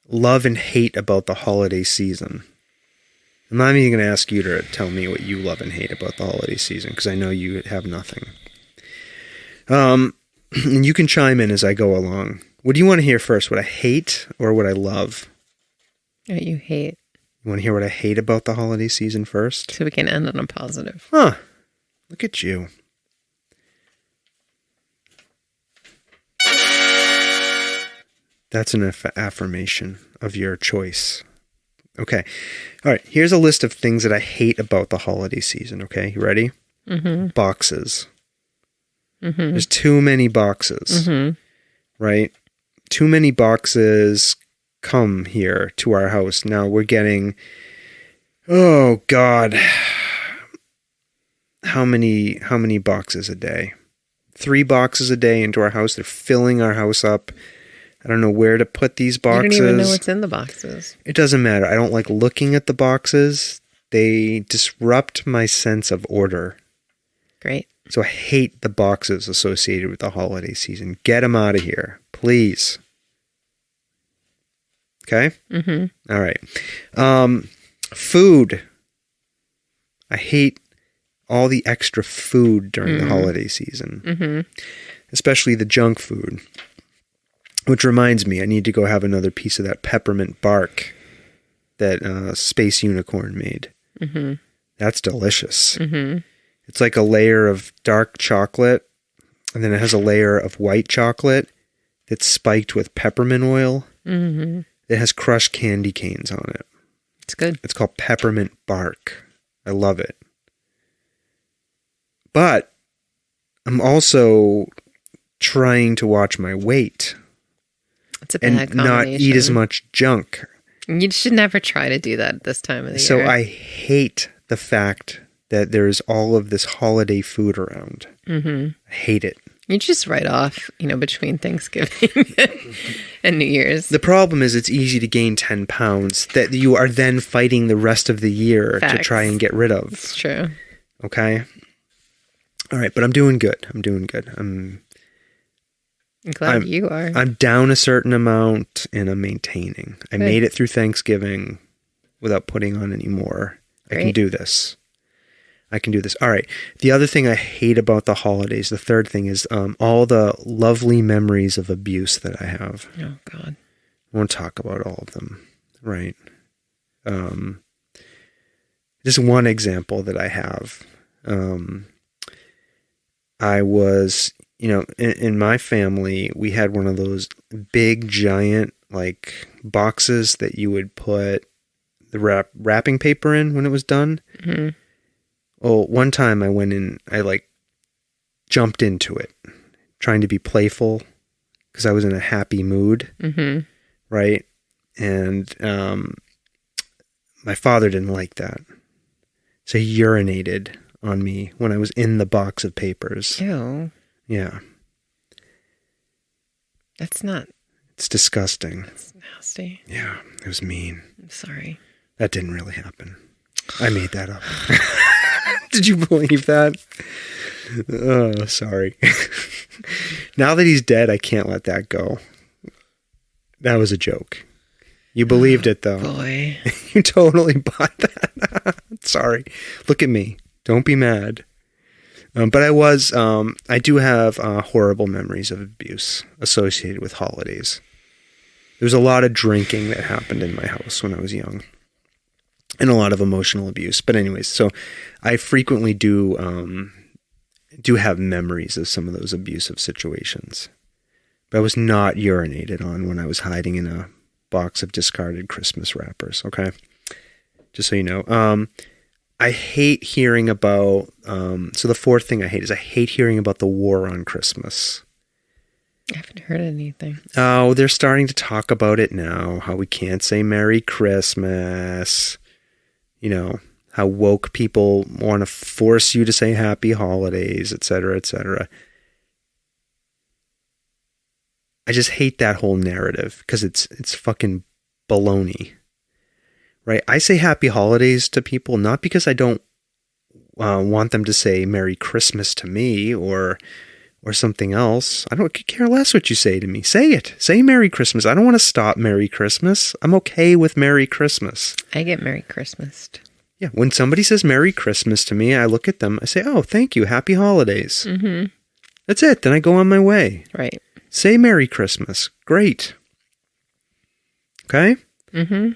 Speaker 1: love and hate about the holiday season. I'm not even going to ask you to tell me what you love and hate about the holiday season because I know you have nothing. And you can chime in as I go along. What do you want to hear first? What I hate or what I love?
Speaker 2: What you hate.
Speaker 1: You want to hear what I hate about the holiday season first?
Speaker 2: So we can end on a positive.
Speaker 1: Huh. Look at you. That's an affirmation of your choice. Okay. All right. Here's a list of things that I hate about the holiday season. Okay. You ready? Mm-hmm. Boxes. Mm-hmm. There's too many boxes. Mm-hmm. Right? Too many boxes come here to our house. Now we're getting, oh God, how many boxes a day? 3 boxes a day into our house. They're filling our house up. I don't know where to put these boxes.
Speaker 2: You don't even know what's in the boxes.
Speaker 1: It doesn't matter. I don't like looking at the boxes. They disrupt my sense of order.
Speaker 2: Great.
Speaker 1: So I hate the boxes associated with the holiday season. Get them out of here, please. Okay? Mm-hmm. All right. Food. I hate all the extra food during the holiday season, especially the junk food. Which reminds me, I need to go have another piece of that peppermint bark that Space Unicorn made. Mm-hmm. That's delicious. Mm-hmm. It's like a layer of dark chocolate, and then it has a layer of white chocolate that's spiked with peppermint oil. Mm-hmm. It has crushed candy canes on it.
Speaker 2: It's good.
Speaker 1: It's called peppermint bark. I love it. But I'm also trying to watch my weight.
Speaker 2: It's a bad combination.
Speaker 1: Not eat as much junk.
Speaker 2: You should never try to do that at this time of the year.
Speaker 1: So I hate the fact that there's all of this holiday food around. Mm-hmm. I hate it.
Speaker 2: You just write off, between Thanksgiving and New Year's.
Speaker 1: The problem is it's easy to gain 10 pounds that you are then fighting the rest of the year to try and get rid of.
Speaker 2: It's true.
Speaker 1: Okay? All right, but I'm doing good. I'm
Speaker 2: I'm glad you are.
Speaker 1: I'm down a certain amount and I'm maintaining. I made it through Thanksgiving without putting on any more. Great. I can do this. All right. The other thing I hate about the holidays, the third thing is all the lovely memories of abuse that I have.
Speaker 2: Oh, God.
Speaker 1: I won't talk about all of them, right? Just one example that I have. I was, in my family, we had one of those big, giant, boxes that you would put the wrapping paper in when it was done. Mm-hmm. Well, one time I went in, I jumped into it, trying to be playful because I was in a happy mood, mm-hmm. right? And my father didn't like that. So he urinated on me when I was in the box of papers.
Speaker 2: Ew.
Speaker 1: Yeah.
Speaker 2: That's not...
Speaker 1: It's disgusting.
Speaker 2: That's nasty.
Speaker 1: Yeah, it was mean.
Speaker 2: I'm sorry.
Speaker 1: That didn't really happen. I made that up. Did you believe that? Oh, sorry. Now that he's dead, I can't let that go. That was a joke. You believed it, though.
Speaker 2: Boy.
Speaker 1: You totally bought that. Sorry. Look at me. Don't be mad. But I do have horrible memories of abuse associated with holidays. There was a lot of drinking that happened in my house when I was young. And a lot of emotional abuse. But anyways, so I frequently do have memories of some of those abusive situations. But I was not urinated on when I was hiding in a box of discarded Christmas wrappers, okay? Just so you know. I hate hearing about... so the fourth thing I hate hearing about the war on Christmas.
Speaker 2: I haven't heard anything.
Speaker 1: Oh, they're starting to talk about it now, how we can't say Merry Christmas... how woke people want to force you to say happy holidays, etc., etc. I just hate that whole narrative because it's fucking baloney, right? I say happy holidays to people not because I don't want them to say Merry Christmas to me or something else. I don't care less what you say to me. Say it. Say Merry Christmas. I don't want to stop Merry Christmas. I'm okay with Merry Christmas.
Speaker 2: I get Merry Christmased.
Speaker 1: Yeah, when somebody says Merry Christmas to me, I look at them, I say, oh, thank you, Happy Holidays. Mm-hmm. That's it, then I go on my way.
Speaker 2: Right.
Speaker 1: Say Merry Christmas. Great. Okay?
Speaker 2: Mm-hmm.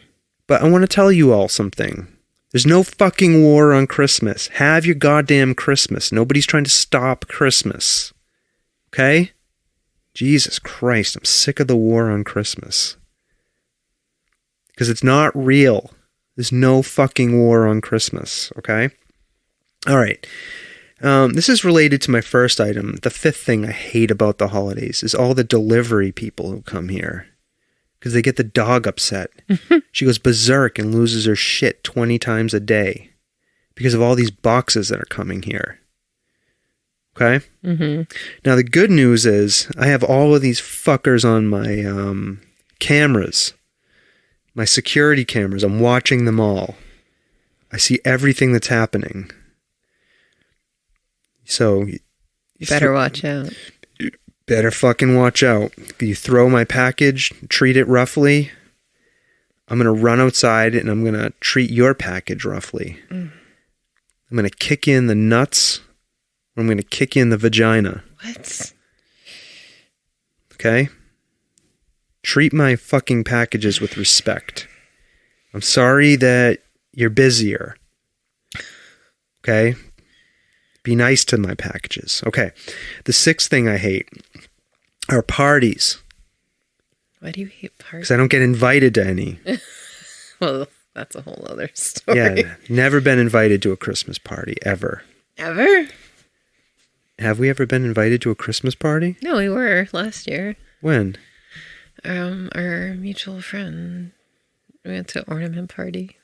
Speaker 1: But I want to tell you all something. There's no fucking war on Christmas. Have your goddamn Christmas. Nobody's trying to stop Christmas. Okay? Jesus Christ, I'm sick of the war on Christmas. Because it's not real. There's no fucking war on Christmas, okay? All right. This is related to my first item. The fifth thing I hate about the holidays is all the delivery people who come here. Because they get the dog upset. She goes berserk and loses her shit 20 times a day. Because of all these boxes that are coming here. Okay? Mm-hmm. Now, the good news is I have all of these fuckers on my cameras. My security cameras, I'm watching them all. I see everything that's happening. So...
Speaker 2: You better watch out.
Speaker 1: Better fucking watch out. You throw my package, treat it roughly. I'm going to run outside and I'm going to treat your package roughly. I'm going to kick you in the nuts. I'm going to kick you in the vagina.
Speaker 2: What?
Speaker 1: Okay? Treat my fucking packages with respect. I'm sorry that you're busier. Okay? Be nice to my packages. Okay. The sixth thing I hate are parties.
Speaker 2: Why do you hate parties?
Speaker 1: Because I don't get invited to any.
Speaker 2: Well, that's a whole other story.
Speaker 1: Yeah, never been invited to a Christmas party, ever.
Speaker 2: Ever?
Speaker 1: Have we ever been invited to a Christmas party?
Speaker 2: No, we were last year.
Speaker 1: When?
Speaker 2: Our mutual friend. We went to an ornament party.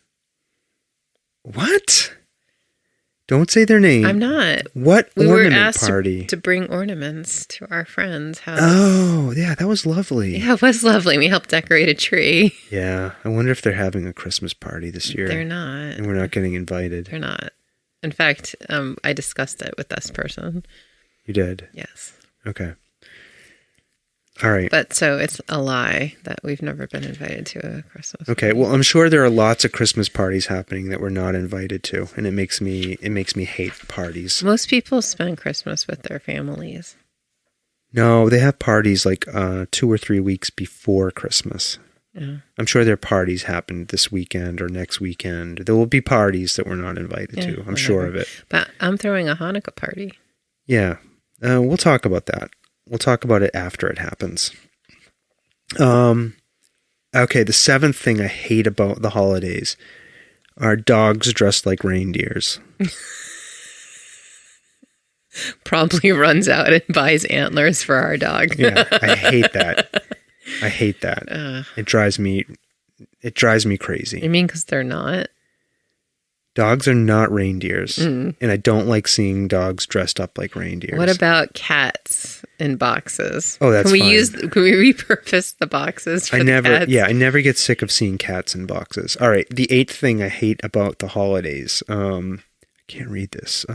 Speaker 1: What? Don't say their name.
Speaker 2: I'm not.
Speaker 1: What
Speaker 2: we
Speaker 1: ornament
Speaker 2: were asked
Speaker 1: party?
Speaker 2: To bring ornaments to our friend's house.
Speaker 1: Oh, yeah, that was lovely.
Speaker 2: Yeah, it was lovely. We helped decorate a tree.
Speaker 1: Yeah, I wonder if they're having a Christmas party this year.
Speaker 2: They're not.
Speaker 1: And we're not getting invited.
Speaker 2: They're not. In fact, I discussed it with this person.
Speaker 1: You did?
Speaker 2: Yes.
Speaker 1: Okay. All right.
Speaker 2: But so it's a lie that we've never been invited to a Christmas
Speaker 1: Okay.
Speaker 2: party.
Speaker 1: Well, I'm sure there are lots of Christmas parties happening that we're not invited to, and it makes me hate parties.
Speaker 2: Most people spend Christmas with their families.
Speaker 1: No, they have parties like 2 or 3 weeks before Christmas.
Speaker 2: Yeah.
Speaker 1: I'm sure their parties happen this weekend or next weekend. There will be parties that we're not invited to. I'm
Speaker 2: whatever.
Speaker 1: sure of it.
Speaker 2: But I'm throwing a Hanukkah party.
Speaker 1: Yeah. We'll talk about that. We'll talk about it after it happens. Okay, the 7th thing I hate about the holidays are dogs dressed like reindeers.
Speaker 2: Probably runs out and buys antlers for our dog.
Speaker 1: Yeah, I hate that. I hate that. It drives me crazy.
Speaker 2: You mean because they're not?
Speaker 1: Dogs are not reindeers, and I don't like seeing dogs dressed up like reindeers.
Speaker 2: What about cats in boxes?
Speaker 1: Oh, that's
Speaker 2: can we
Speaker 1: fine.
Speaker 2: Can we repurpose the boxes for the cats?
Speaker 1: I never get sick of seeing cats in boxes. All right, the 8th thing I hate about the holidays. I can't read this.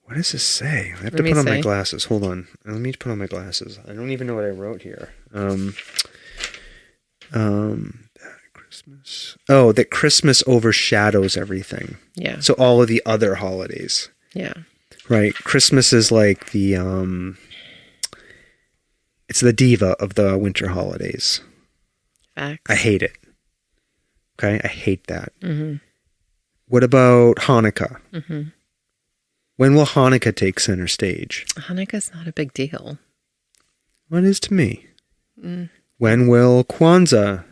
Speaker 1: What does this say? I have to put on my glasses. Hold on. Let me put on my glasses. I don't even know what I wrote here. Christmas. Oh, that Christmas overshadows everything.
Speaker 2: Yeah.
Speaker 1: So all of the other holidays.
Speaker 2: Yeah.
Speaker 1: Right. Christmas is like the it's the diva of the winter holidays.
Speaker 2: Facts.
Speaker 1: I hate it. Okay? I hate that.
Speaker 2: Mm-hmm.
Speaker 1: What about Hanukkah?
Speaker 2: Mm-hmm.
Speaker 1: When will Hanukkah take center stage?
Speaker 2: Hanukkah's not a big deal.
Speaker 1: What is to me? When will Kwanzaa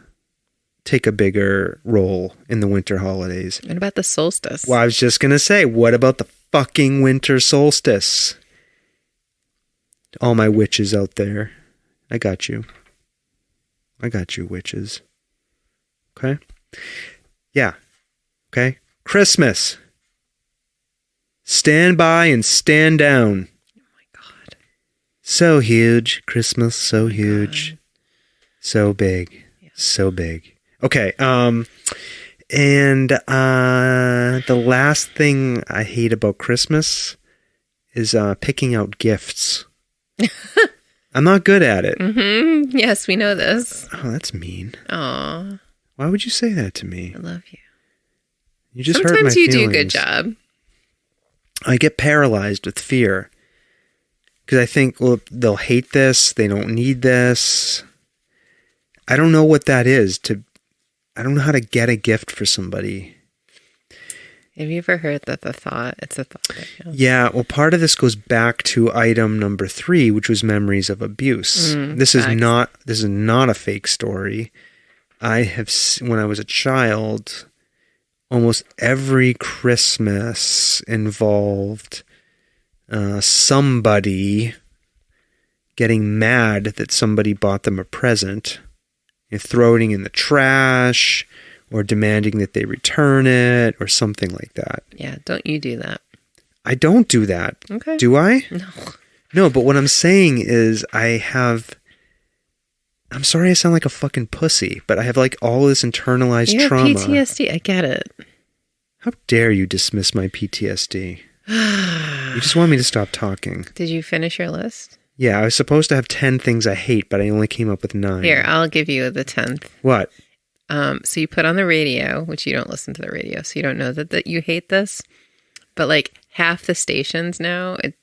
Speaker 1: take a bigger role in the winter holidays?
Speaker 2: What about the solstice?
Speaker 1: Well, I was just going to say, what about the fucking winter solstice? All my witches out there. I got you. I got you, witches. Okay? Yeah. Okay? Christmas. Stand by and stand down.
Speaker 2: Oh my God.
Speaker 1: So huge. Christmas, so huge.
Speaker 2: God.
Speaker 1: So big.
Speaker 2: Yeah.
Speaker 1: So big. Okay. And the last thing I hate about Christmas is picking out gifts. I'm not good at it.
Speaker 2: Mm-hmm. Yes, we know this.
Speaker 1: Oh, that's mean.
Speaker 2: Aw,
Speaker 1: Why would you say that to me?
Speaker 2: I love you.
Speaker 1: You just hurt my
Speaker 2: Sometimes you
Speaker 1: feelings.
Speaker 2: do a good job.
Speaker 1: I get paralyzed with fear. Because I think, well, they'll hate this. They don't need this. I don't know what that is. I don't know how to get a gift for somebody.
Speaker 2: Have you ever heard that it's a thought that counts?
Speaker 1: Yeah, well, part of this goes back to item number 3, which was memories of abuse. This is not a fake story. I have, when I was a child, almost every Christmas involved somebody getting mad that somebody bought them a present and throwing it in the trash or demanding that they return it or something like that.
Speaker 2: Yeah, don't you do that?
Speaker 1: I don't do that.
Speaker 2: Okay.
Speaker 1: Do I?
Speaker 2: No.
Speaker 1: No, but what I'm saying is I'm sorry I sound like a fucking pussy, but I have like all this internalized
Speaker 2: You have
Speaker 1: trauma.
Speaker 2: PTSD. I get it.
Speaker 1: How dare you dismiss my PTSD? You just want me to stop talking.
Speaker 2: Did you finish your list?
Speaker 1: Yeah, I was supposed to have 10 things I hate, but I only came up with 9.
Speaker 2: Here, I'll give you the 10th.
Speaker 1: What?
Speaker 2: So you put on the radio, which you don't listen to the radio, so you don't know that you hate this. But like half the stations now, it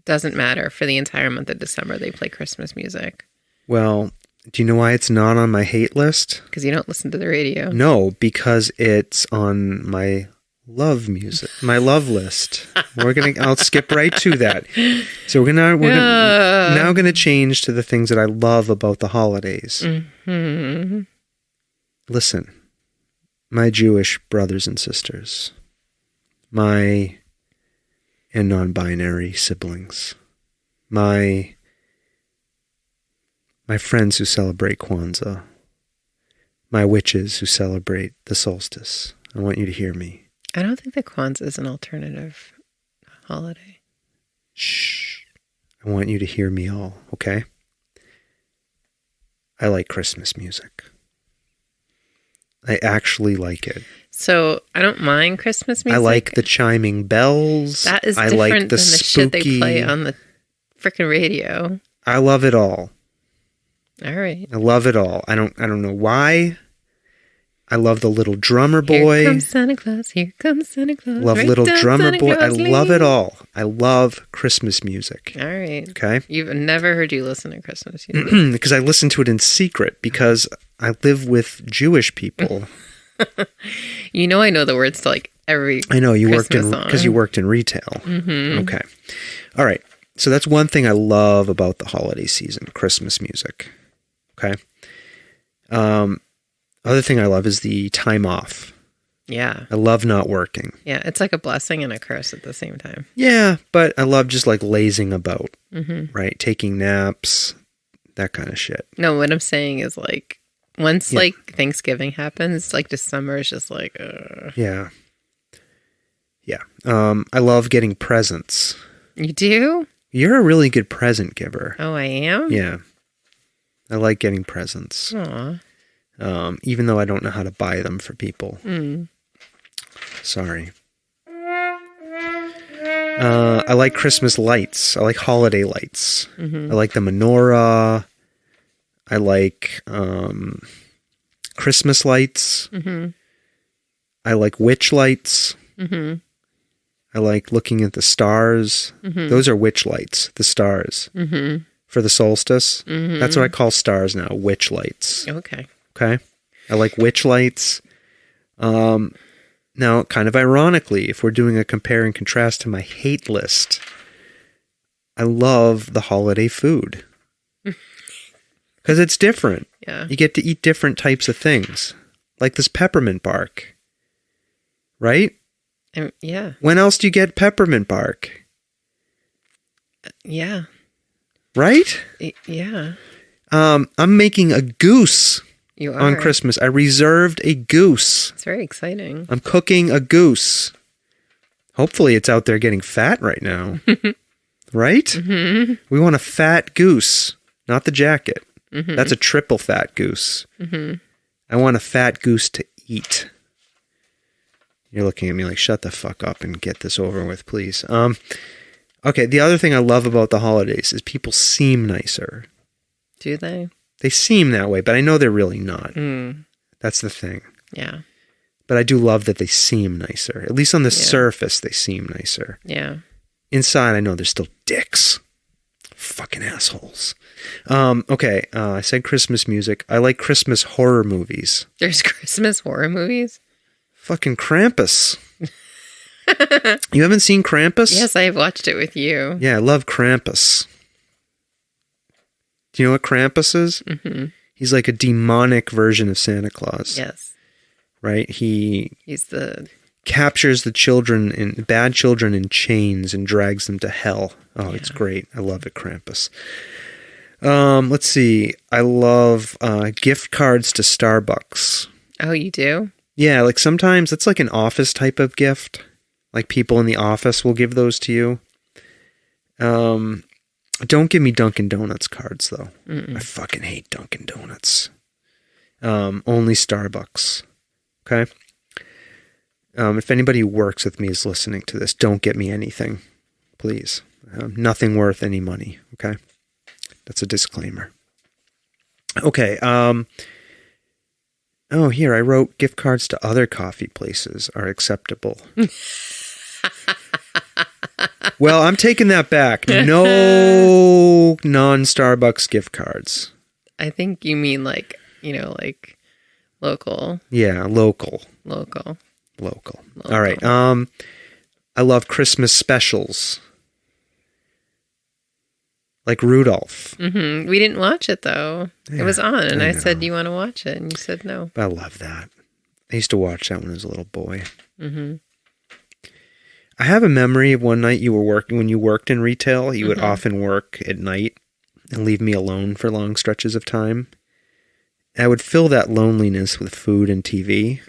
Speaker 2: doesn't matter. For the entire month of December, they play Christmas music.
Speaker 1: Well, do you know why it's not on my hate list?
Speaker 2: Because you don't listen to the radio.
Speaker 1: No, because it's on my love music, my love list. I'll skip right to that. So we're now gonna change to the things that I love about the holidays.
Speaker 2: Mm-hmm.
Speaker 1: Listen, my Jewish brothers and sisters, my and non-binary siblings, my friends who celebrate Kwanzaa, my witches who celebrate the solstice. I want you to hear me.
Speaker 2: I don't think that Kwanzaa is an alternative holiday.
Speaker 1: Shh. I want you to hear me all, okay? I like Christmas music. I actually like it.
Speaker 2: So I don't mind Christmas music.
Speaker 1: I like the chiming bells.
Speaker 2: That is
Speaker 1: I
Speaker 2: different
Speaker 1: like
Speaker 2: than the shit they play on the freaking radio.
Speaker 1: I love it all.
Speaker 2: All right.
Speaker 1: I love it all. I don't know why. I love the little drummer boy.
Speaker 2: Here comes Santa Claus. Here comes Santa Claus.
Speaker 1: Love
Speaker 2: right
Speaker 1: little
Speaker 2: down
Speaker 1: drummer
Speaker 2: Santa
Speaker 1: boy. I
Speaker 2: Claus
Speaker 1: love it
Speaker 2: Lane.
Speaker 1: all. I love Christmas music.
Speaker 2: All right.
Speaker 1: Okay?
Speaker 2: You've never heard you listen to Christmas music.
Speaker 1: Because I listen to it in secret because I live with Jewish people.
Speaker 2: You know I know the words to like every
Speaker 1: I know you
Speaker 2: Christmas
Speaker 1: worked in
Speaker 2: song.
Speaker 1: because you worked in retail. Okay. All right. So that's one thing I love about the holiday season, Christmas music. Okay. Other thing I love is the time off.
Speaker 2: Yeah.
Speaker 1: I love not working.
Speaker 2: Yeah. It's like a blessing and a curse at the same time.
Speaker 1: Yeah, but I love just like lazing about, right? Taking naps, that kind of shit.
Speaker 2: No, what I'm saying is like once like Thanksgiving happens, like December is just like,
Speaker 1: Yeah. Yeah. I love getting presents.
Speaker 2: You do?
Speaker 1: You're a really good present giver.
Speaker 2: Oh, I am?
Speaker 1: Yeah. I like getting presents.
Speaker 2: Aw.
Speaker 1: Even though I don't know how to buy them for people. Sorry. I like Christmas lights. I like holiday lights. I like the menorah. I like Christmas lights. I like witch lights. I like looking at the stars. Those are witch lights, the stars. For the solstice. That's what I call stars now, witch lights.
Speaker 2: Okay.
Speaker 1: Okay? I like witch lights. Now, kind of ironically, if we're doing a compare and contrast to my hate list, I love the holiday food. Because it's different.
Speaker 2: Yeah.
Speaker 1: You get to eat different types of things. Like this peppermint bark. Right?
Speaker 2: Yeah.
Speaker 1: When else do you get peppermint bark?
Speaker 2: Yeah.
Speaker 1: Right?
Speaker 2: Yeah.
Speaker 1: I'm making a goose
Speaker 2: You are.
Speaker 1: on Christmas. I reserved a goose.
Speaker 2: It's very exciting.
Speaker 1: I'm cooking a goose. Hopefully it's out there getting fat right now. Right? We want a fat goose, not the jacket. That's a triple fat goose. I want a fat goose to eat. You're looking at me like, shut the fuck up and get this over with, please. Okay, the other thing I love about the holidays is people seem nicer.
Speaker 2: Do they?
Speaker 1: They seem that way, but I know they're really not. That's the thing.
Speaker 2: Yeah.
Speaker 1: But I do love that they seem nicer. At least on the surface, they seem nicer.
Speaker 2: Yeah.
Speaker 1: Inside, I know they're still dicks. Fucking assholes. Okay, I said Christmas music. I like Christmas horror movies.
Speaker 2: There's Christmas horror movies?
Speaker 1: Fucking Krampus. You haven't seen Krampus?
Speaker 2: Yes, I've watched it with you.
Speaker 1: Yeah, I love Krampus. Do you know what Krampus is? He's like a demonic version of Santa Claus.
Speaker 2: Yes.
Speaker 1: Right?
Speaker 2: He's the...
Speaker 1: captures the children, bad children in chains and drags them to hell. Oh, it's great. I love it, Krampus. Let's see. I love gift cards to Starbucks.
Speaker 2: Oh, you do?
Speaker 1: Yeah, like sometimes it's like an office type of gift. Like people in the office will give those to you. Don't give me Dunkin' Donuts cards, though. I fucking hate Dunkin' Donuts. Only Starbucks. Okay? If anybody who works with me is listening to this, don't get me anything, please. Nothing worth any money, okay? That's a disclaimer. Okay, oh, here, I wrote gift cards to other coffee places are acceptable. Well, I'm taking that back. No non-Starbucks gift cards.
Speaker 2: I think you mean like, like local.
Speaker 1: Yeah, local.
Speaker 2: Local.
Speaker 1: All right. I love Christmas specials. Like Rudolph.
Speaker 2: We didn't watch it, though.
Speaker 1: Yeah,
Speaker 2: it was on, and I
Speaker 1: know.
Speaker 2: said, do you want to watch it? And you said no.
Speaker 1: I love that. I used to watch that when I was a little boy. I have a memory of one night when you worked in retail, you would often work at night and leave me alone for long stretches of time. I would fill that loneliness with food and TV.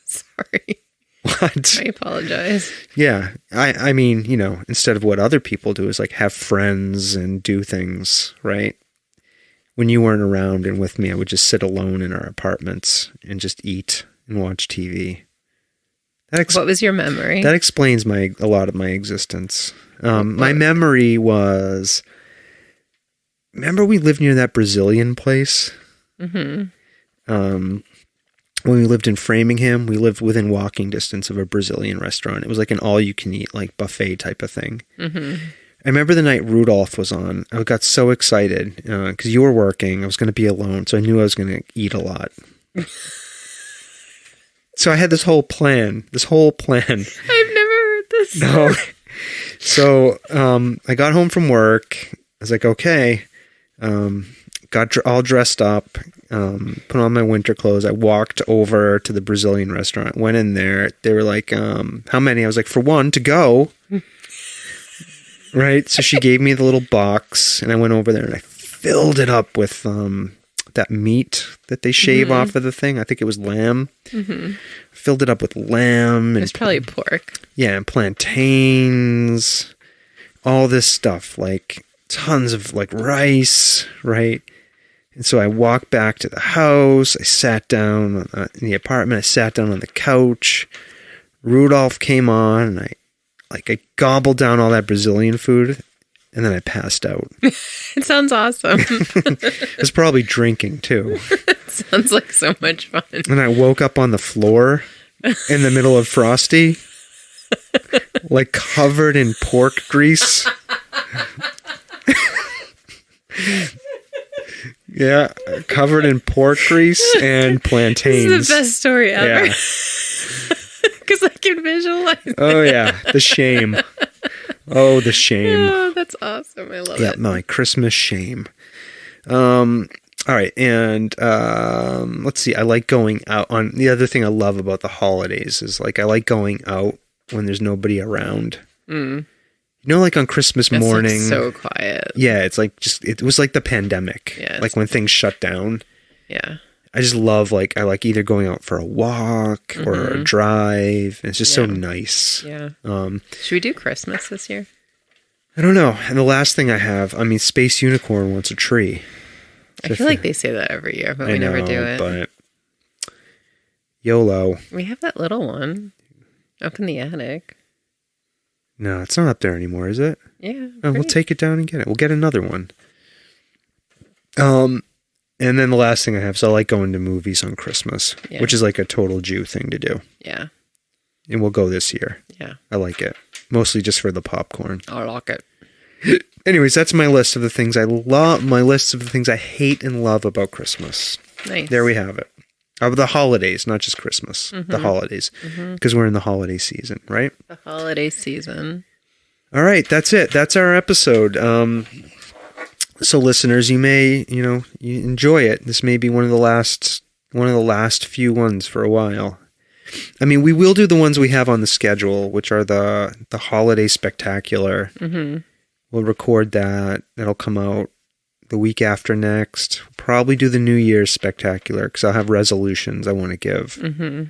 Speaker 2: Sorry.
Speaker 1: What?
Speaker 2: I apologize.
Speaker 1: Yeah. I mean, instead of what other people do is like have friends and do things, right? When you weren't around and with me, I would just sit alone in our apartments and just eat and watch TV.
Speaker 2: What was your memory?
Speaker 1: That explains a lot of my existence. My memory was remember we lived near that Brazilian place?
Speaker 2: Mm-hmm.
Speaker 1: When we lived in Framingham, we lived within walking distance of a Brazilian restaurant. It was like an all-you-can-eat, like buffet type of thing.
Speaker 2: Mm-hmm.
Speaker 1: I remember the night Rudolph was on. I got so excited because you were working. I was going to be alone, so I knew I was going to eat a lot. So I had this whole plan. I've never
Speaker 2: heard this.
Speaker 1: No. So I got home from work. I was like, okay. Got all dressed up. Put on my winter clothes. I walked over to the Brazilian restaurant. Went in there. They were like, how many? I was like, for one, to go. Right? So she gave me the little box, and I went over there, and I filled it up with that meat that they shave off of the thing. I think it was lamb. Mm-hmm. Filled it up with lamb.
Speaker 2: It's probably pork.
Speaker 1: Yeah, and plantains. All this stuff. Like, tons of, like, rice, right? And so I walked back to the house. I sat down in the apartment. I sat down on the couch. Rudolph came on, and I gobbled down all that Brazilian food, and then I passed out.
Speaker 2: It sounds awesome.
Speaker 1: I was probably drinking, too.
Speaker 2: Sounds like so much fun.
Speaker 1: And I woke up on the floor in the middle of Frosty, like covered in pork grease. Yeah, covered in pork grease and plantains.
Speaker 2: This is the best story ever.
Speaker 1: Yeah.
Speaker 2: Because I can visualize it.
Speaker 1: Oh, yeah. The shame. Oh, the shame.
Speaker 2: Oh, that's awesome. I love it.
Speaker 1: Yeah, my Christmas shame. All right. And let's see. I like going out on. The other thing I love about the holidays is like I like going out when there's nobody around. Mm. You know, like on Christmas morning.
Speaker 2: It's so quiet.
Speaker 1: Yeah, it's like it was like the pandemic.
Speaker 2: Yeah,
Speaker 1: like when things shut down.
Speaker 2: Yeah.
Speaker 1: I just love, like, I like either going out for a walk or a drive. And it's just so nice.
Speaker 2: Yeah. Should we do Christmas this year?
Speaker 1: I don't know. And the last thing I have, I mean, Space Unicorn wants a tree.
Speaker 2: I feel like they say that every year, but we never do it.
Speaker 1: But YOLO.
Speaker 2: We have that little one up in the attic.
Speaker 1: No, it's not up there anymore, is it?
Speaker 2: Yeah.
Speaker 1: Oh, we'll take it down and get it. We'll get another one. And then the last thing I have, so I like going to movies on Christmas, which is like a total Jew thing to do.
Speaker 2: Yeah.
Speaker 1: And we'll go this year.
Speaker 2: Yeah.
Speaker 1: I like it. Mostly just for the popcorn.
Speaker 2: I like it.
Speaker 1: Anyways, that's my list of the things I love, my list of the things I hate and love about Christmas.
Speaker 2: Nice.
Speaker 1: There we have it. Of the holidays, not just Christmas. The holidays. Because we're in the holiday season, right?
Speaker 2: The holiday season.
Speaker 1: All right, that's it. That's our episode. So listeners, you may, you enjoy it. This may be one of the last few ones for a while. I mean, we will do the ones we have on the schedule, which are the holiday spectacular. Mm-hmm. We'll record that. That'll come out the week after next. We'll probably do the New Year's spectacular because I'll have resolutions I want to give. Mm-hmm.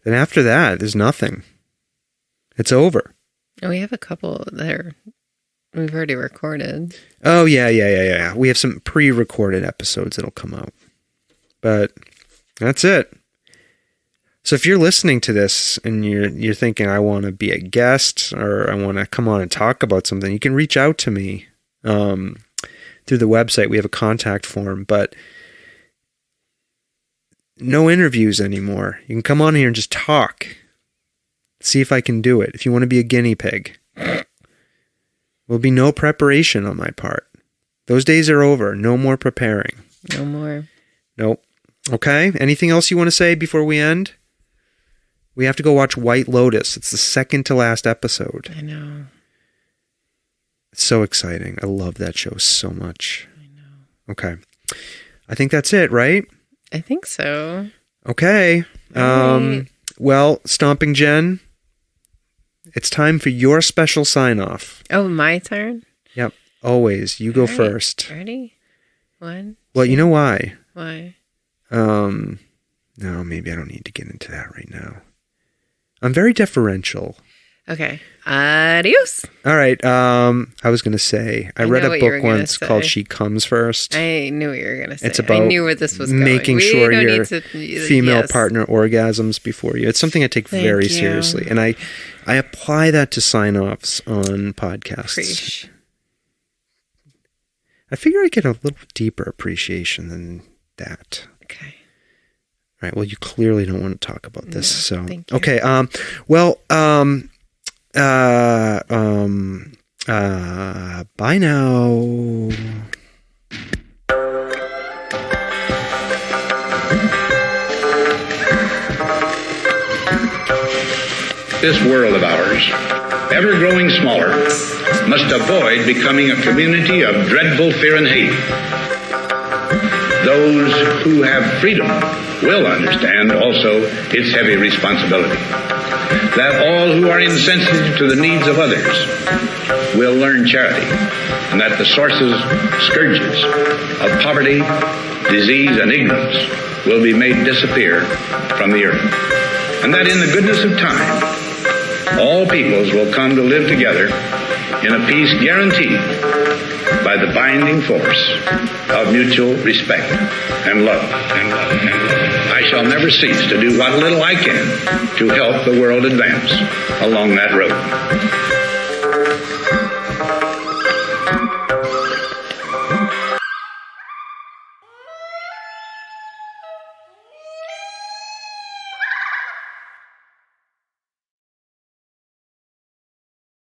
Speaker 1: Then after that, there's nothing. It's over.
Speaker 2: And we have a couple that we've already recorded.
Speaker 1: Oh, yeah. We have some pre-recorded episodes that'll come out. But that's it. So if you're listening to this and you're thinking, I want to be a guest or I want to come on and talk about something, you can reach out to me through the website. We have a contact form, but no interviews anymore. You can come on here and just talk. See if I can do it. If you want to be a guinea pig. Will be no preparation on my part. Those days are over. No more preparing.
Speaker 2: No more.
Speaker 1: Nope. Okay. Anything else you want to say before we end? We have to go watch White Lotus. It's the second to last episode.
Speaker 2: I know.
Speaker 1: It's so exciting. I love that show so much.
Speaker 2: I know.
Speaker 1: Okay. I think that's it, right?
Speaker 2: I think so.
Speaker 1: Okay.
Speaker 2: Right.
Speaker 1: Well, Stomping Jen, it's time for your special sign-off.
Speaker 2: Oh, my turn?
Speaker 1: Yep. Always. You go first.
Speaker 2: Ready? 1.
Speaker 1: Well, you know why?
Speaker 2: Why?
Speaker 1: No, maybe I don't need to get into that right now. I'm very deferential.
Speaker 2: Okay. Adios.
Speaker 1: All right. I was going to say, I read a book once called She Comes First.
Speaker 2: I knew what you were going to say.
Speaker 1: It's about
Speaker 2: I knew where this was going.
Speaker 1: Making sure your female partner orgasms before you. It's something I take very seriously. And I apply that to sign-offs on podcasts.
Speaker 2: Preach.
Speaker 1: I figure I get a little deeper appreciation than that.
Speaker 2: Okay.
Speaker 1: All right. Well, you clearly don't want to talk about this. So,
Speaker 2: thank you.
Speaker 1: Okay. Bye now.
Speaker 4: This world of ours, ever growing smaller, must avoid becoming a community of dreadful fear and hate. Those who have freedom will understand also its heavy responsibility. That all who are insensitive to the needs of others will learn charity, and that the sources, scourges of poverty, disease, and ignorance will be made disappear from the earth. And that in the goodness of time, all peoples will come to live together in a peace guaranteed by the binding force of mutual respect and love. I shall never cease to do what little I can to help the world advance along that road.